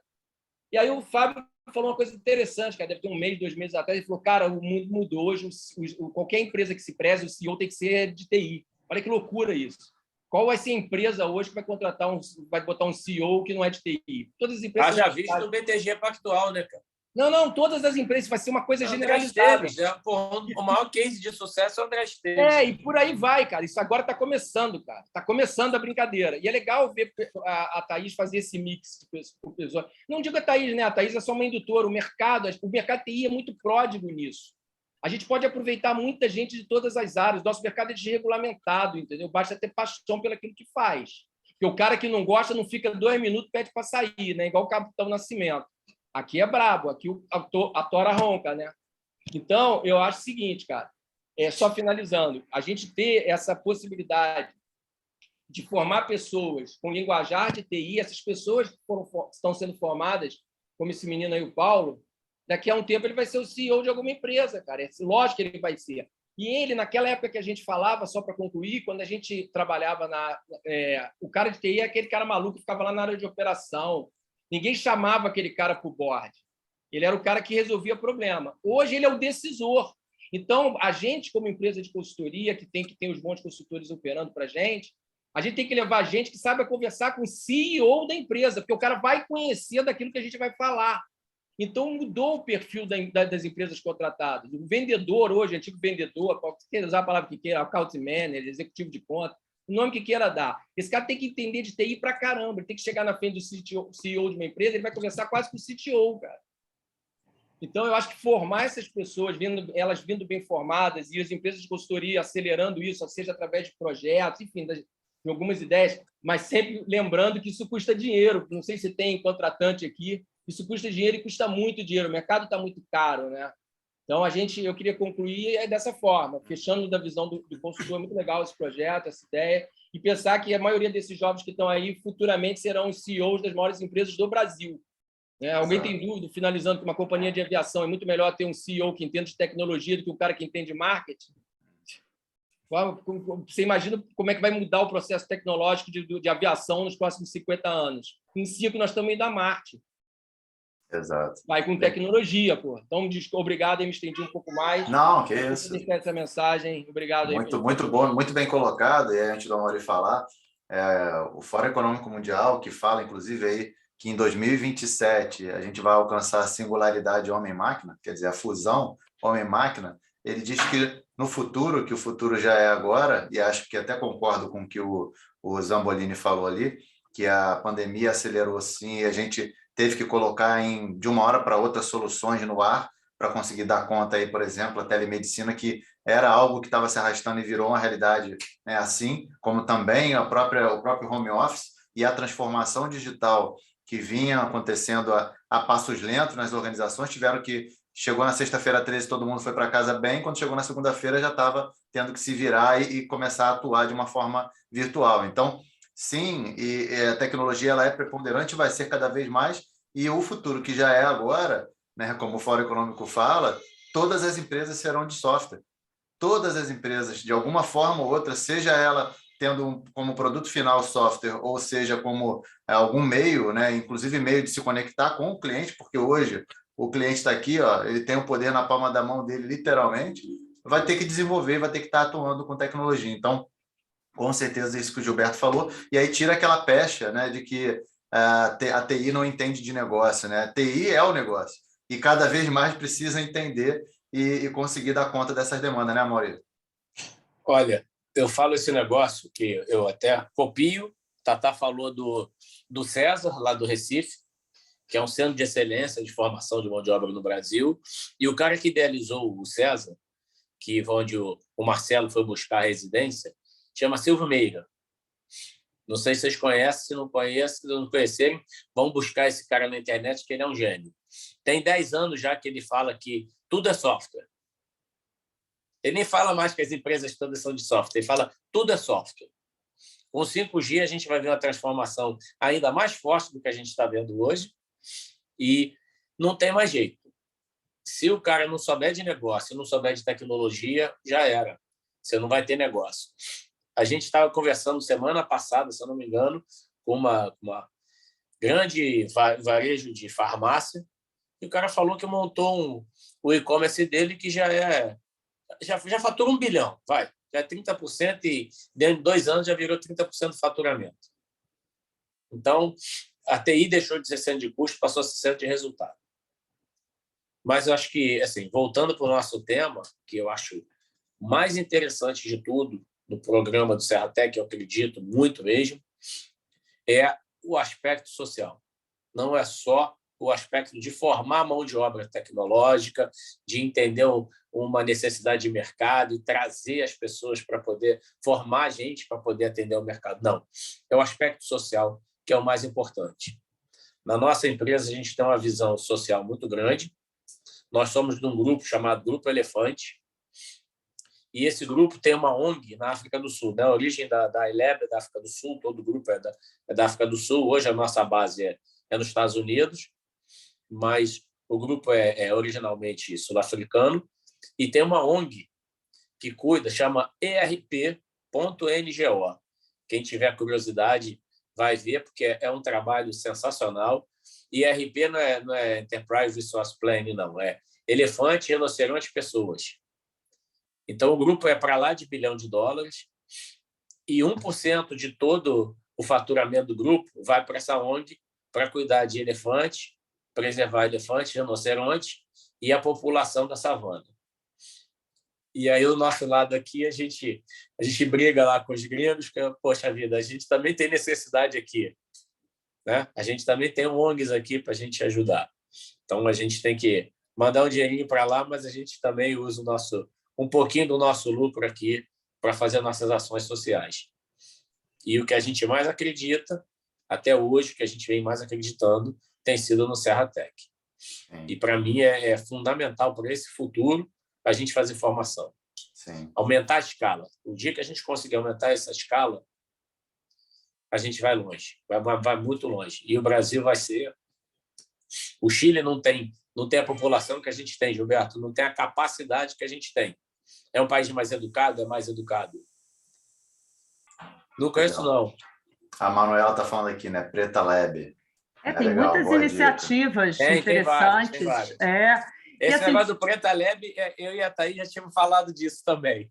E aí o Fábio falou uma coisa interessante, cara, deve ter 1 mês, 2 meses atrás, ele falou, cara, o mundo mudou hoje, qualquer empresa que se preze, o CEO tem que ser de TI. Olha que loucura isso. Qual vai ser a empresa hoje que vai botar um CEO que não é de TI? Todas as empresas. Já visto no BTG Pactual, né, cara? Não, todas as empresas, vai ser uma coisa generalizada. O maior case de sucesso é o André Esteves. E por aí vai, cara. Isso agora está começando, cara. Está começando a brincadeira. E é legal ver a Thaís fazer esse mix com pessoas. Não digo a Thaís, né? A Thaís é só uma indutora. O mercado TI é muito pródigo nisso. A gente pode aproveitar muita gente de todas as áreas. Nosso mercado é desregulamentado, entendeu? Basta ter paixão pelo aquilo que faz. Porque o cara que não gosta não fica 2 minutos, pede para sair, né? Igual o Capitão Nascimento. Aqui é brabo, aqui a tora ronca, né? Então, eu acho o seguinte, cara, só finalizando, a gente ter essa possibilidade de formar pessoas com linguajar de TI, essas pessoas que estão sendo formadas, como esse menino aí, o Paulo, daqui a um tempo ele vai ser o CEO de alguma empresa, cara. É lógico que ele vai ser. E ele, naquela época que a gente falava, só para concluir, quando a gente trabalhava o cara de TI é aquele cara maluco que ficava lá na área de operação. Ninguém chamava aquele cara para o board. Ele era o cara que resolvia problema. Hoje ele é o decisor. Então, a gente, como empresa de consultoria, que tem os bons consultores operando para a gente tem que levar gente que saiba conversar com o CEO da empresa, porque o cara vai conhecer daquilo que a gente vai falar. Então, mudou o perfil das empresas contratadas. O vendedor hoje, antigo vendedor, pode usar a palavra que queira, account manager, executivo de conta, o nome que queira dar. Esse cara tem que entender de TI pra caramba. Ele tem que chegar na frente do CEO de uma empresa, ele vai conversar quase com o CTO, cara. Então, eu acho que formar essas pessoas, elas vindo bem formadas, e as empresas de consultoria acelerando isso, seja através de projetos, enfim, de algumas ideias, mas sempre lembrando que isso custa dinheiro. Não sei se tem contratante aqui. Isso custa dinheiro e custa muito dinheiro. O mercado está muito caro, né? Então, eu queria concluir dessa forma, fechando da visão do consultor. É muito legal esse projeto, essa ideia, e pensar que a maioria desses jovens que estão aí futuramente serão os CEOs das maiores empresas do Brasil. Alguém tem dúvida, finalizando, que uma companhia de aviação é muito melhor ter um CEO que entende de tecnologia do que um cara que entende de marketing? Você imagina como é que vai mudar o processo tecnológico de aviação nos próximos 50 anos? Em 5, nós estamos indo a Marte. Exato. Vai com tecnologia, pô. Então, obrigado, eu me estendi um pouco mais. Não, que isso. Deixar essa mensagem. Obrigado. Muito bom, muito bem colocado. E aí, antes da hora de falar, o Fórum Econômico Mundial, que fala, inclusive, aí, que em 2027 a gente vai alcançar a singularidade homem-máquina, quer dizer, a fusão homem-máquina. Ele diz que no futuro, que o futuro já é agora, e acho que até concordo com o que o Zambolini falou ali, que a pandemia acelerou sim, e a gente teve que colocar de uma hora para outra soluções no ar para conseguir dar conta aí, por exemplo, a telemedicina, que era algo que estava se arrastando e virou uma realidade, né, assim, como também o próprio home office e a transformação digital que vinha acontecendo a passos lentos nas organizações. Chegou na sexta-feira 13, todo mundo foi para casa bem, quando chegou na segunda-feira já estava tendo que se virar e começar a atuar de uma forma virtual. Então, sim, e a tecnologia ela é preponderante, vai ser cada vez mais, e o futuro que já é agora, né, como o Fórum Econômico fala, todas as empresas serão de software. Todas as empresas, de alguma forma ou outra, seja ela tendo como produto final software, ou seja, como algum meio, né, inclusive meio de se conectar com o cliente, porque hoje o cliente está aqui, ó, ele tem o poder na palma da mão dele, literalmente, vai ter que desenvolver, vai ter que estar atuando com tecnologia. Então, com certeza, isso que o Gilberto falou, e aí tira aquela pecha, né, de que a TI não entende de negócio, né? A TI é o negócio, e cada vez mais precisa entender e conseguir dar conta dessas demandas, né, Maurício? Olha, eu falo esse negócio que eu até copio. Tatá falou do César, lá do Recife, que é um centro de excelência de formação de mão de obra no Brasil, e o cara que idealizou o César, que onde o Marcelo foi buscar a residência, chama Silvio Meira. Não sei se vocês conhecem, se não conhecerem, vão buscar esse cara na internet, que ele é um gênio. Tem 10 anos já que ele fala que tudo é software. Ele nem fala mais que as empresas todas são de software, ele fala tudo é software. Com 5G, a gente vai ver uma transformação ainda mais forte do que a gente está vendo hoje e não tem mais jeito. Se o cara não souber de negócio, não souber de tecnologia, já era. Você não vai ter negócio. A gente estava conversando semana passada, se eu não me engano, com uma grande varejo de farmácia, e o cara falou que montou o e-commerce dele que já fatura 1 bilhão, já é 30% e dentro de 2 anos já virou 30% do faturamento. Então, a TI deixou de ser centro de custo, passou a ser centro de resultado. Mas eu acho que, assim, voltando para o nosso tema, que eu acho mais interessante de tudo no programa do Serratec, eu acredito muito mesmo, é o aspecto social. Não é só o aspecto de formar mão de obra tecnológica, de entender uma necessidade de mercado e trazer as pessoas para poder formar gente para poder atender o mercado. Não. É o aspecto social que é o mais importante. Na nossa empresa, a gente tem uma visão social muito grande. Nós somos de um grupo chamado Grupo Elefante, e esse grupo tem uma ONG na África do Sul. A origem da ILEB é da África do Sul, todo o grupo é da África do Sul. Hoje a nossa base é nos Estados Unidos, mas o grupo é originalmente sul-africano, e tem uma ONG que cuida, chama ERP.NGO. Quem tiver curiosidade vai ver, porque é um trabalho sensacional. E ERP não é Enterprise Resource Planning, não. É elefante, rinoceronte, pessoas. Então, o grupo é para lá de $1 bilhão, e 1% de todo o faturamento do grupo vai para essa ONG para cuidar de elefante, preservar elefante, rinoceronte e a população da savana. E aí, o nosso lado aqui, a gente briga lá com os gringos, que, poxa vida, a gente também tem necessidade aqui, né? A gente também tem ONGs aqui para a gente ajudar. Então, a gente tem que mandar um dinheirinho para lá, mas a gente também usa um pouquinho do nosso lucro aqui para fazer nossas ações sociais. E o que a gente mais acredita, até hoje, o que a gente vem mais acreditando, tem sido no Serratec. E, para mim, é fundamental para esse futuro a gente fazer formação. Sim. Aumentar a escala. O dia que a gente conseguir aumentar essa escala, a gente vai longe, vai muito longe. E o Brasil vai ser... O Chile não tem a população que a gente tem, Gilberto, não tem a capacidade que a gente tem. É um país mais educado? É mais educado? Não conheço, não. A Manuela está falando aqui, né? Preta Lab. Tem legal, muitas iniciativas interessantes. Tem várias. Esse assim, negócio do Preta Lab, eu e a Thaís já tínhamos falado disso também.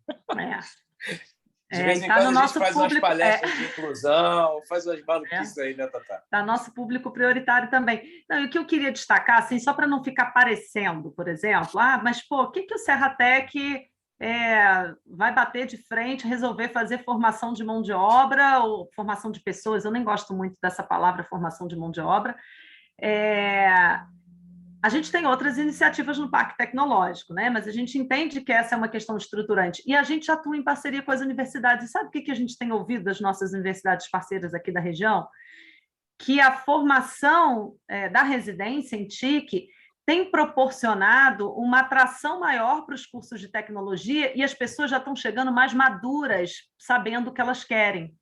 De vez em quando a gente faz umas palestras de inclusão, faz umas maluquices aí, né, Tatá? Está nosso público prioritário também. Não, e o que eu queria destacar, assim, só para não ficar parecendo, por exemplo, mas o que o Serratec vai bater de frente, resolver fazer formação de mão de obra ou formação de pessoas? Eu nem gosto muito dessa palavra, formação de mão de obra. A gente tem outras iniciativas no Parque Tecnológico, né? Mas a gente entende que essa é uma questão estruturante. E a gente atua em parceria com as universidades. E sabe o que a gente tem ouvido das nossas universidades parceiras aqui da região? Que a formação da residência em TIC tem proporcionado uma atração maior para os cursos de tecnologia e as pessoas já estão chegando mais maduras, sabendo o que elas querem.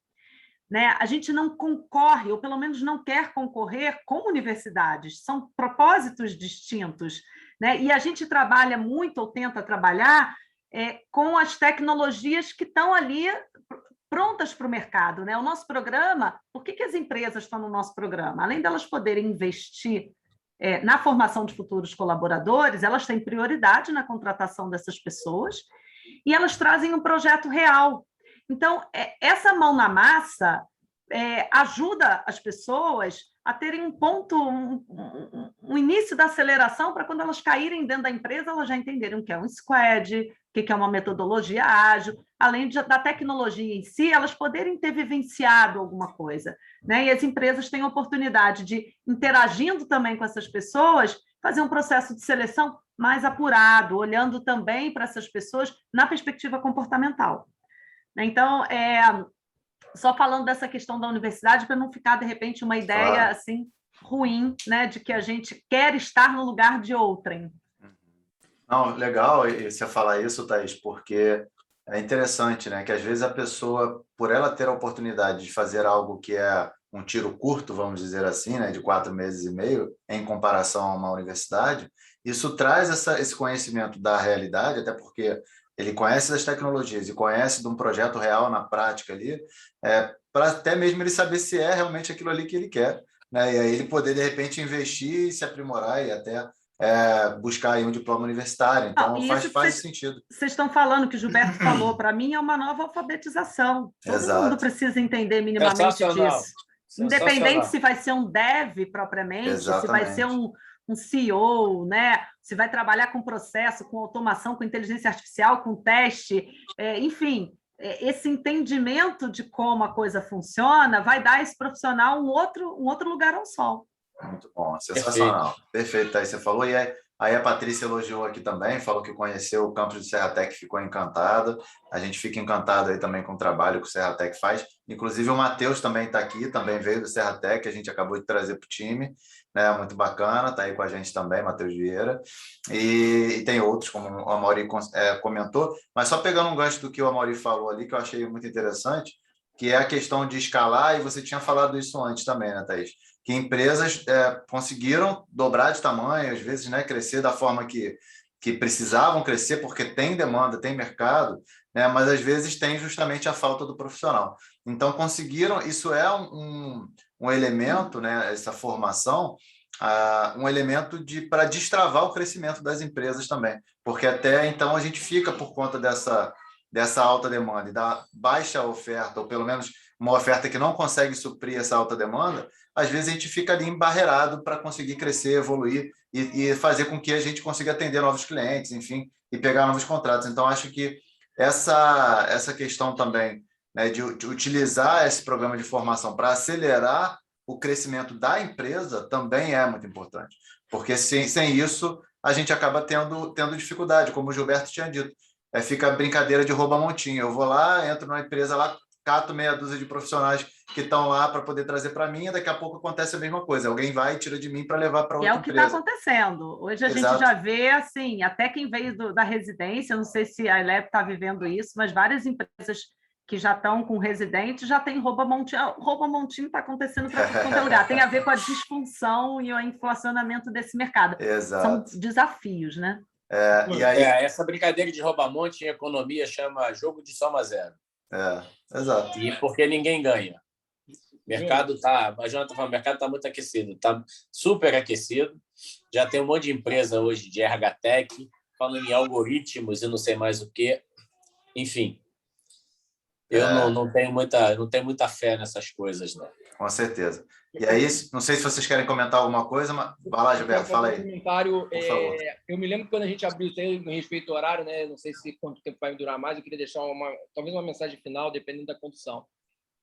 Né? A gente não concorre, ou pelo menos não quer concorrer com universidades, são propósitos distintos. Né? E a gente trabalha muito, ou tenta trabalhar, com as tecnologias que estão ali prontas para o mercado. Né? O nosso programa, por que as empresas estão no nosso programa? Além delas poderem investir na formação de futuros colaboradores, elas têm prioridade na contratação dessas pessoas e elas trazem um projeto real. Então, essa mão na massa ajuda as pessoas a terem um ponto, um início da aceleração para quando elas caírem dentro da empresa, elas já entenderem o que é um squad, o que é uma metodologia ágil, além da tecnologia em si, elas poderem ter vivenciado alguma coisa. Né? E as empresas têm a oportunidade de, interagindo também com essas pessoas, fazer um processo de seleção mais apurado, olhando também para essas pessoas na perspectiva comportamental. Então, só falando dessa questão da universidade, para não ficar, de repente, uma ideia Claro. assim ruim, né, de que a gente quer estar no lugar de outrem. Não, legal você falar isso, Thaís, porque é interessante, né? Que às vezes a pessoa, por ela ter a oportunidade de fazer algo que é um tiro curto, vamos dizer assim, né? De 4 meses e meio, em comparação a uma universidade, isso traz esse conhecimento da realidade, até porque ele conhece das tecnologias e conhece de um projeto real na prática ali, para até mesmo ele saber se é realmente aquilo ali que ele quer, né? E aí ele poder, de repente, investir e se aprimorar e até buscar aí um diploma universitário. Então, faz sentido. Vocês estão falando, que o Gilberto falou, para mim é uma nova alfabetização. Todo mundo Exato. precisa entender minimamente disso. Independente se vai ser um dev propriamente, se vai ser um CEO, né? Se vai trabalhar com processo, com automação, com inteligência artificial, com teste, enfim, esse entendimento de como a coisa funciona vai dar a esse profissional um outro lugar ao sol. Muito bom, sensacional. Perfeito, aí você falou. E aí a Patrícia elogiou aqui também, falou que conheceu o campus de Serratec, ficou encantada. A gente fica encantado aí também com o trabalho que o Serratec faz. Inclusive o Matheus também está aqui, também veio do Serratec, a gente acabou de trazer para o time, né? Muito bacana, está aí com a gente também, Matheus Vieira. E tem outros, como o Amaury comentou, mas só pegando um gancho do que o Amaury falou ali, que eu achei muito interessante, que é a questão de escalar, e você tinha falado isso antes também, né, Thaís? Que empresas conseguiram dobrar de tamanho, às vezes, né, crescer da forma que precisavam crescer, porque tem demanda, tem mercado, né, mas às vezes tem justamente a falta do profissional. Então, conseguiram, isso é um elemento, né, essa formação, um elemento para destravar o crescimento das empresas também, porque até então a gente fica por conta dessa alta demanda e da baixa oferta, ou pelo menos uma oferta que não consegue suprir essa alta demanda, às vezes a gente fica ali embarreirado para conseguir crescer, evoluir e fazer com que a gente consiga atender novos clientes, enfim, e pegar novos contratos. Então, acho que essa questão também, né, de utilizar esse programa de formação para acelerar o crescimento da empresa também é muito importante, porque sem isso a gente acaba tendo dificuldade, como o Gilberto tinha dito. Fica a brincadeira de rouba-montinho. Eu vou lá, entro numa empresa lá, cato meia dúzia de profissionais que estão lá para poder trazer para mim, e daqui a pouco acontece a mesma coisa. Alguém vai e tira de mim para levar para outra empresa. E é o que está acontecendo. Hoje a gente já vê, assim, até quem veio da residência, não sei se a Eleb está vivendo isso, mas várias empresas que já estão com residentes já tem rouba-montinho. Rouba-montinho está acontecendo para tudo quanto é lugar. Tem a ver com a disfunção e o inflacionamento desse mercado. Exato. São desafios, né? E aí... essa brincadeira de rouba-monte em economia chama jogo de soma zero. Exato. E porque ninguém ganha. O mercado está muito aquecido, está super aquecido. Já tem um monte de empresa hoje de RH Tech, falando em algoritmos e não sei mais o quê. Enfim, eu não tenho muita fé nessas coisas, não. Com certeza. E aí, não sei se vocês querem comentar alguma coisa, mas vai lá, Gilberto, fala aí. Comentário, eu me lembro que quando a gente abriu no respeito ao horário, né? Não sei se quanto tempo vai durar mais, eu queria deixar talvez uma mensagem final, dependendo da condição.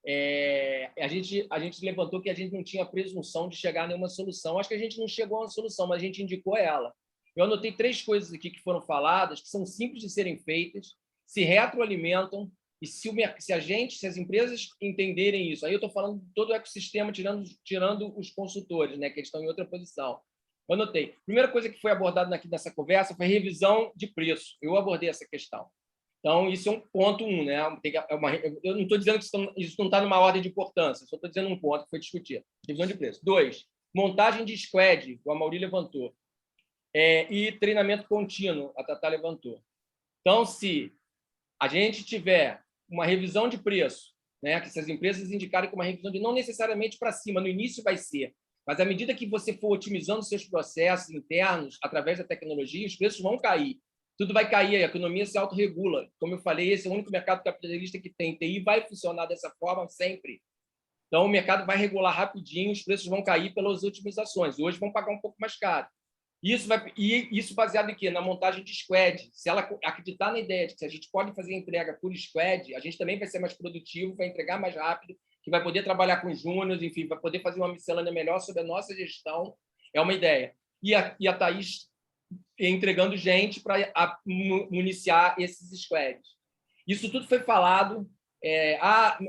A gente levantou que a gente não tinha presunção de chegar a nenhuma solução. Acho que a gente não chegou a uma solução, mas a gente indicou ela. Eu anotei 3 coisas aqui que foram faladas, que são simples de serem feitas, se retroalimentam, e se as empresas entenderem isso, aí eu estou falando de todo o ecossistema, tirando os consultores, né, que estão em outra posição. Eu anotei. Primeira coisa que foi abordada aqui nessa conversa foi revisão de preço. Eu abordei essa questão. Então, isso é um ponto 1, né? Eu não estou dizendo que isso não está numa ordem de importância, só estou dizendo um ponto que foi discutido. Revisão de preço. 2, montagem de squad, o Amaury levantou. E treinamento contínuo, a Tatá levantou. Então, se a gente tiver uma revisão de preço, né, que essas empresas indicarem como uma revisão de não necessariamente para cima, no início vai ser, mas à medida que você for otimizando seus processos internos através da tecnologia, os preços vão cair. Tudo vai cair, a economia se autorregula. Como eu falei, esse é o único mercado capitalista que tem. TI vai funcionar dessa forma sempre. Então, o mercado vai regular rapidinho, os preços vão cair pelas otimizações. Hoje vão pagar um pouco mais caro. Isso baseado em quê? Na montagem de squad. Se ela acreditar na ideia de que a gente pode fazer entrega por squad, a gente também vai ser mais produtivo, vai entregar mais rápido, que vai poder trabalhar com júniors, enfim, vai poder fazer uma miscelânea melhor sobre a nossa gestão. É uma ideia. E a Thaís entregando gente para municiar esses squads. Isso tudo foi falado,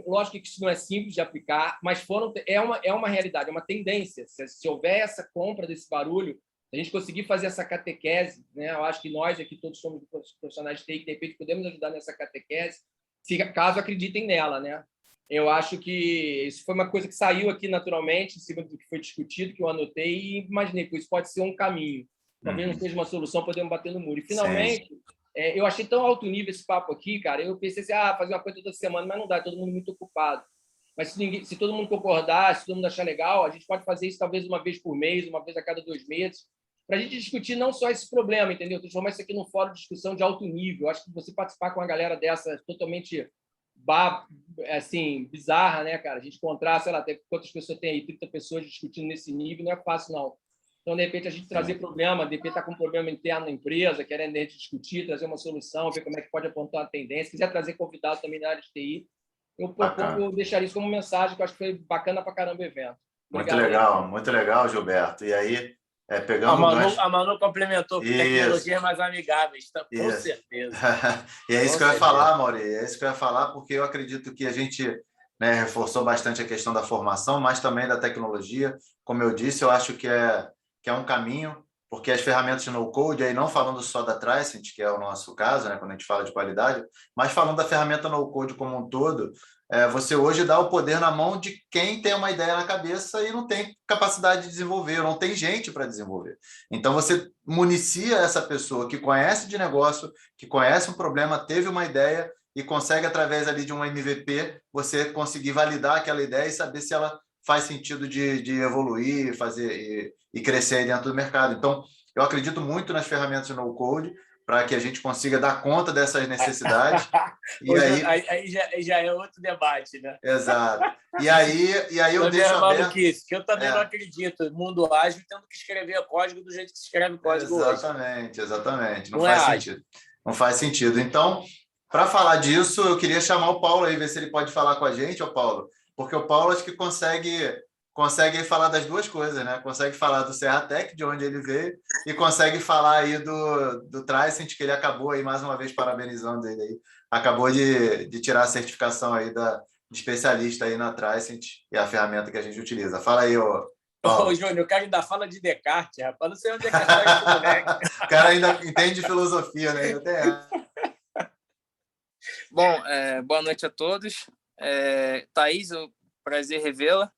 Lógico que isso não é simples de aplicar, mas é uma realidade, é uma tendência. Se houver essa compra desse barulho, a gente conseguir fazer essa catequese, né? Eu acho que nós aqui todos somos profissionais de TI, que de repente podemos ajudar nessa catequese, caso acreditem nela, né? Eu acho que isso foi uma coisa que saiu aqui naturalmente, em cima do que foi discutido, que eu anotei e imaginei que isso pode ser um caminho. Talvez não seja uma solução, podemos bater no muro. E, finalmente, eu achei tão alto nível esse papo aqui, cara. Eu pensei assim, fazer uma coisa toda semana, mas não dá, todo mundo muito ocupado. Mas se todo mundo concordar, se todo mundo achar legal, a gente pode fazer isso talvez uma vez por mês, uma vez a cada 2 meses, para a gente discutir não só esse problema, entendeu? Transformar isso aqui num fórum de discussão de alto nível. Eu acho que você participar com uma galera dessa totalmente assim, bizarra, né, cara? A gente encontrar, sei lá, até quantas pessoas tem aí, 30 pessoas discutindo nesse nível, não é fácil, não. Então, de repente, a gente trazer problema, de repente está com um problema interno na empresa, querendo a gente discutir, trazer uma solução, ver como é que pode apontar a tendência. Se quiser trazer convidado também na área de TI, eu deixaria isso como mensagem, que eu acho que foi bacana pra caramba o evento. Obrigado, muito legal, Gilberto. E aí, pegando a Manu complementou, tecnologias mais amigáveis, com certeza. E é isso que eu ia falar, Mauri, é isso que eu ia falar, porque eu acredito que a gente, né, reforçou bastante a questão da formação, mas também da tecnologia. Como eu disse, eu acho que é um caminho, porque as ferramentas de no-code, aí não falando só da Tricent, que é o nosso caso, né, quando a gente fala de qualidade, mas falando da ferramenta no-code como um todo, você hoje dá o poder na mão de quem tem uma ideia na cabeça e não tem capacidade de desenvolver, não tem gente para desenvolver. Então, você municia essa pessoa que conhece de negócio, que conhece um problema, teve uma ideia e consegue, através ali de um MVP, você conseguir validar aquela ideia e saber se ela faz sentido de evoluir, fazer e crescer aí dentro do mercado. Então, eu acredito muito nas ferramentas de no-code para que a gente consiga dar conta dessas necessidades. E aí já é outro debate, né? Exato. E aí eu deixo aberto... que eu também não acredito. Mundo ágil tendo que escrever código do jeito que se escreve código hoje. Exatamente. Não faz sentido. Não faz sentido. Então, para falar disso, eu queria chamar o Paulo aí, ver se ele pode falar com a gente, Paulo, porque o Paulo acho que consegue falar das duas coisas, né? Consegue falar do Serratec, de onde ele veio, e consegue falar aí do Tricent, que ele acabou aí, mais uma vez, parabenizando ele aí. Acabou de tirar a certificação aí de especialista aí na Tricent e a ferramenta que a gente utiliza. Fala aí, Paulo. Ô, Júnior, o cara ainda fala de Descartes, rapaz. Não sei onde é que está esse moleque. O cara ainda entende filosofia, né? Bom, boa noite a todos. Thaís, prazer revê-la.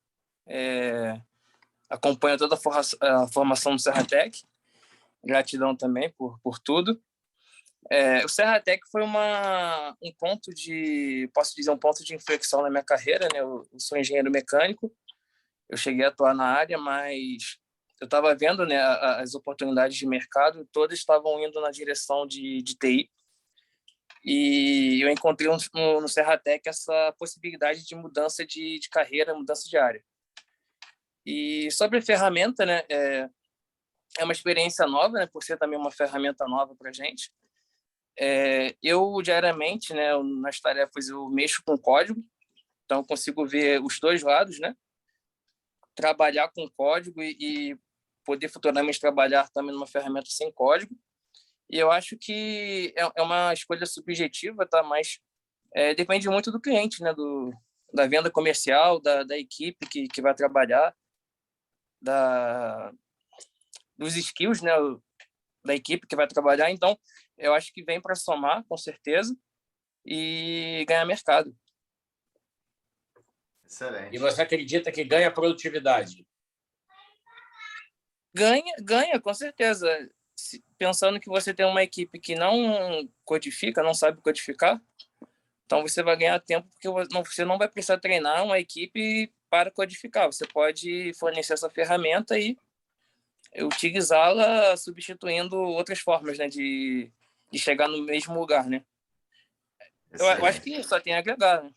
Acompanho toda a formação do Serratec. Gratidão também por tudo. O Serratec foi um ponto posso dizer, um ponto de inflexão na minha carreira, né? Eu sou engenheiro mecânico, eu cheguei a atuar na área, mas eu estava vendo, né, as oportunidades de mercado, todas estavam indo na direção de TI, e eu encontrei no Serratec essa possibilidade de mudança de carreira, mudança de área. E sobre a ferramenta, né, é uma experiência nova, né, por ser também uma ferramenta nova para a gente. Eu, diariamente, né, nas tarefas, eu mexo com código, então eu consigo ver os dois lados, né? Trabalhar com código e poder futuramente trabalhar também numa ferramenta sem código. E eu acho que é uma escolha subjetiva, tá? Mas depende muito do cliente, né? Da venda comercial, da equipe que vai trabalhar, dos skills, né? Da equipe que vai trabalhar. Então, eu acho que vem para somar, com certeza, e ganhar mercado. Excelente. E você acredita que ganha produtividade? Ganha, com certeza. Pensando que você tem uma equipe que não codifica, não sabe codificar, então você vai ganhar tempo porque você não vai precisar treinar uma equipe para codificar. Você pode fornecer essa ferramenta e utilizá-la substituindo outras formas, né, de chegar no mesmo lugar, né? Eu acho que só tem a agregar, né?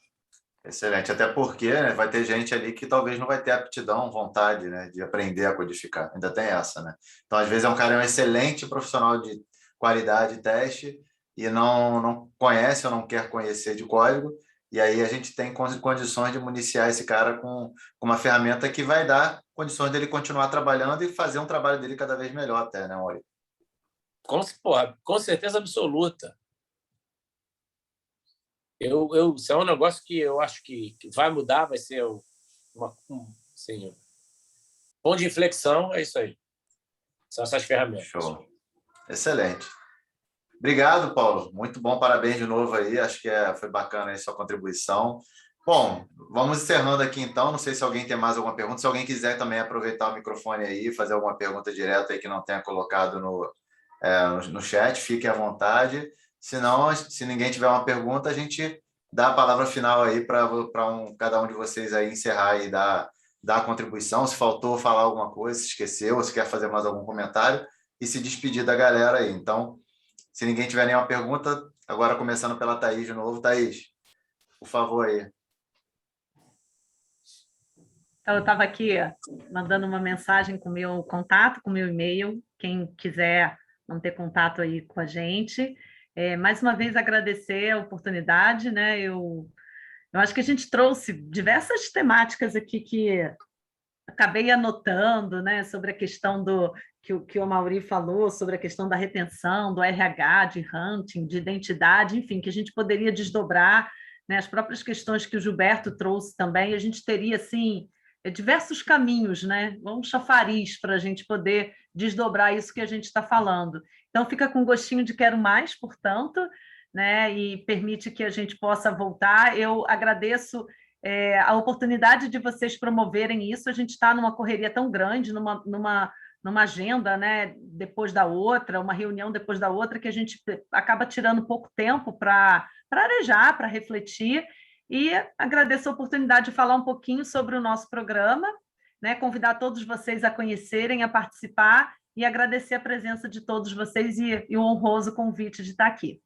Excelente, até porque, né, vai ter gente ali que talvez não vai ter aptidão, vontade, né, de aprender a codificar. Ainda tem essa, né? Então, às vezes, é um excelente profissional de qualidade e teste e não conhece ou não quer conhecer de código, e aí a gente tem condições de municiar esse cara com uma ferramenta que vai dar condições dele continuar trabalhando e fazer um trabalho dele cada vez melhor até, né, Ori? Com certeza absoluta. Isso é um negócio que eu acho que vai mudar, vai ser assim, um ponto de inflexão, é isso aí. São essas ferramentas. Show. Excelente. Obrigado, Paulo. Muito bom, parabéns de novo aí. Acho que foi bacana aí sua contribuição. Bom, vamos encerrando aqui então. Não sei se alguém tem mais alguma pergunta. Se alguém quiser também aproveitar o microfone aí, fazer alguma pergunta direta aí que não tenha colocado no chat, fique à vontade. Se não, se ninguém tiver uma pergunta, a gente dá a palavra final aí para cada um de vocês aí encerrar e dar a contribuição. Se faltou falar alguma coisa, se esqueceu, ou se quer fazer mais algum comentário e se despedir da galera aí. Então, se ninguém tiver nenhuma pergunta, agora começando pela Thaís de novo. Thaís, por favor aí. Então, eu estava aqui mandando uma mensagem com o meu contato, com o meu e-mail. Quem quiser manter contato aí com a gente. Mais uma vez, agradecer a oportunidade, né? Eu acho que a gente trouxe diversas temáticas aqui que acabei anotando, né? Sobre a questão que o Amaury falou, sobre a questão da retenção, do RH, de hunting, de identidade, enfim, que a gente poderia desdobrar, né? As próprias questões que o Gilberto trouxe também, a gente teria, assim, diversos caminhos, né? Um chafariz para a gente poder desdobrar isso que a gente está falando. Então, fica com gostinho de quero mais, portanto, né? E permite que a gente possa voltar. Eu agradeço a oportunidade de vocês promoverem isso. A gente está numa correria tão grande, numa agenda, né? Depois da outra, uma reunião depois da outra, que a gente acaba tirando pouco tempo para arejar, para refletir. E agradeço a oportunidade de falar um pouquinho sobre o nosso programa, né? Convidar todos vocês a conhecerem, a participar e agradecer a presença de todos vocês e o honroso convite de estar aqui.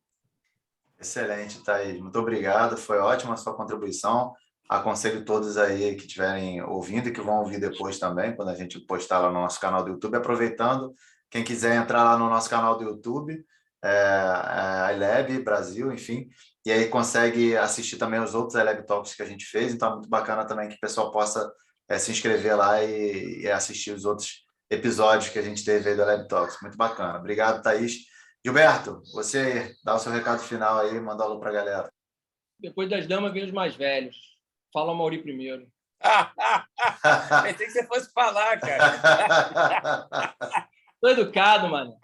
Excelente, Thaís. Muito obrigado. Foi ótima a sua contribuição. Aconselho todos aí que estiverem ouvindo e que vão ouvir depois também, quando a gente postar lá no nosso canal do YouTube. Aproveitando, quem quiser entrar lá no nosso canal do YouTube, iLab Brasil, enfim, e aí consegue assistir também os outros iLab Talks que a gente fez. Então é muito bacana também que o pessoal possa se inscrever lá e assistir os outros episódios que a gente teve aí do iLab Talks. Muito bacana. Obrigado, Thaís. Gilberto, você dá o seu recado final aí, manda alô para a galera. Depois das damas, vem os mais velhos. Fala o Amaury primeiro. Pensei que você fosse falar, cara. Tô educado, mano.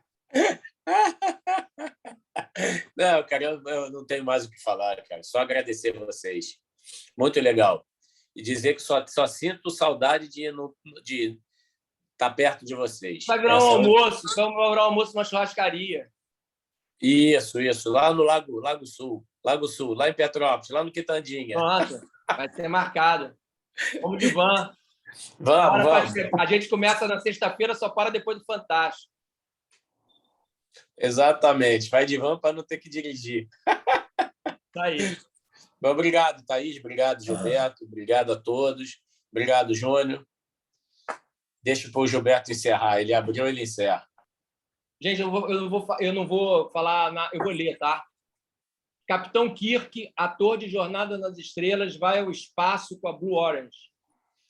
Não, cara, eu não tenho mais o que falar, cara. Só agradecer a vocês. Muito legal. E dizer que só sinto saudade de estar perto de vocês. Vai virar um almoço. Vamos virar um almoço numa churrascaria. Isso. Lá no Lago Sul, lá em Petrópolis, lá no Quitandinha. Pronto. Vai ser marcado. Vamos de van. Vamos. A gente começa na sexta-feira, só para depois do Fantástico. Exatamente. Vai de van para não ter que dirigir. Tá aí. Obrigado, Thaís. Obrigado, Gilberto. Obrigado a todos. Obrigado, Júnior. Deixa para o Gilberto encerrar. Ele abriu, ele encerra. Gente, eu não vou falar, eu vou ler, tá? Capitão Kirk, ator de Jornada nas Estrelas, vai ao espaço com a Blue Origin.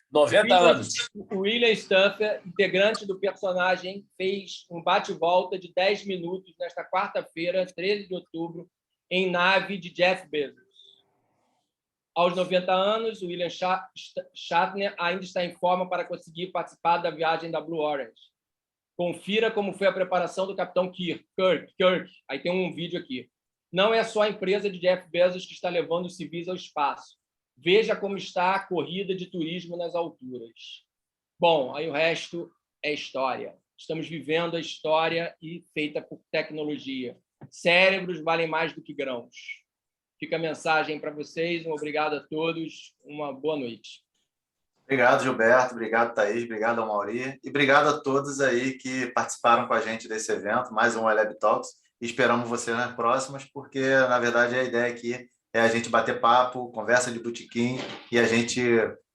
90 anos. William Stuffer, integrante do personagem, fez um bate-volta de 10 minutos nesta quarta-feira, 13 de outubro, em nave de Jeff Bezos. Aos 90 anos, William Shatner ainda está em forma para conseguir participar da viagem da Blue Origin. Confira como foi a preparação do Capitão Kirk. Aí tem um vídeo aqui. Não é só a empresa de Jeff Bezos que está levando os civis ao espaço. Veja como está a corrida de turismo nas alturas. Bom, aí o resto é história. Estamos vivendo a história e feita por tecnologia. Cérebros valem mais do que grãos. Fica a mensagem para vocês. Um obrigado a todos. Uma boa noite. Obrigado, Gilberto. Obrigado, Thaís. Obrigado, Amaury. E obrigado a todos aí que participaram com a gente desse evento. Mais um iLab Talks. Esperamos você nas próximas, porque, na verdade, a ideia aqui é a gente bater papo, conversa de botequim e a gente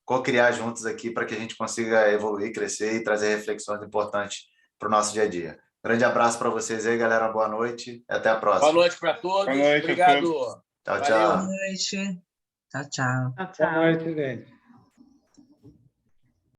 co-criar juntos aqui para que a gente consiga evoluir, crescer e trazer reflexões importantes para o nosso dia a dia. Grande abraço para vocês aí, galera. Boa noite. Até a próxima. Boa noite para todos. Boa noite, obrigado. Tchau, tchau. Boa noite. Tchau, tchau. Tchau, tchau. Boa noite, gente.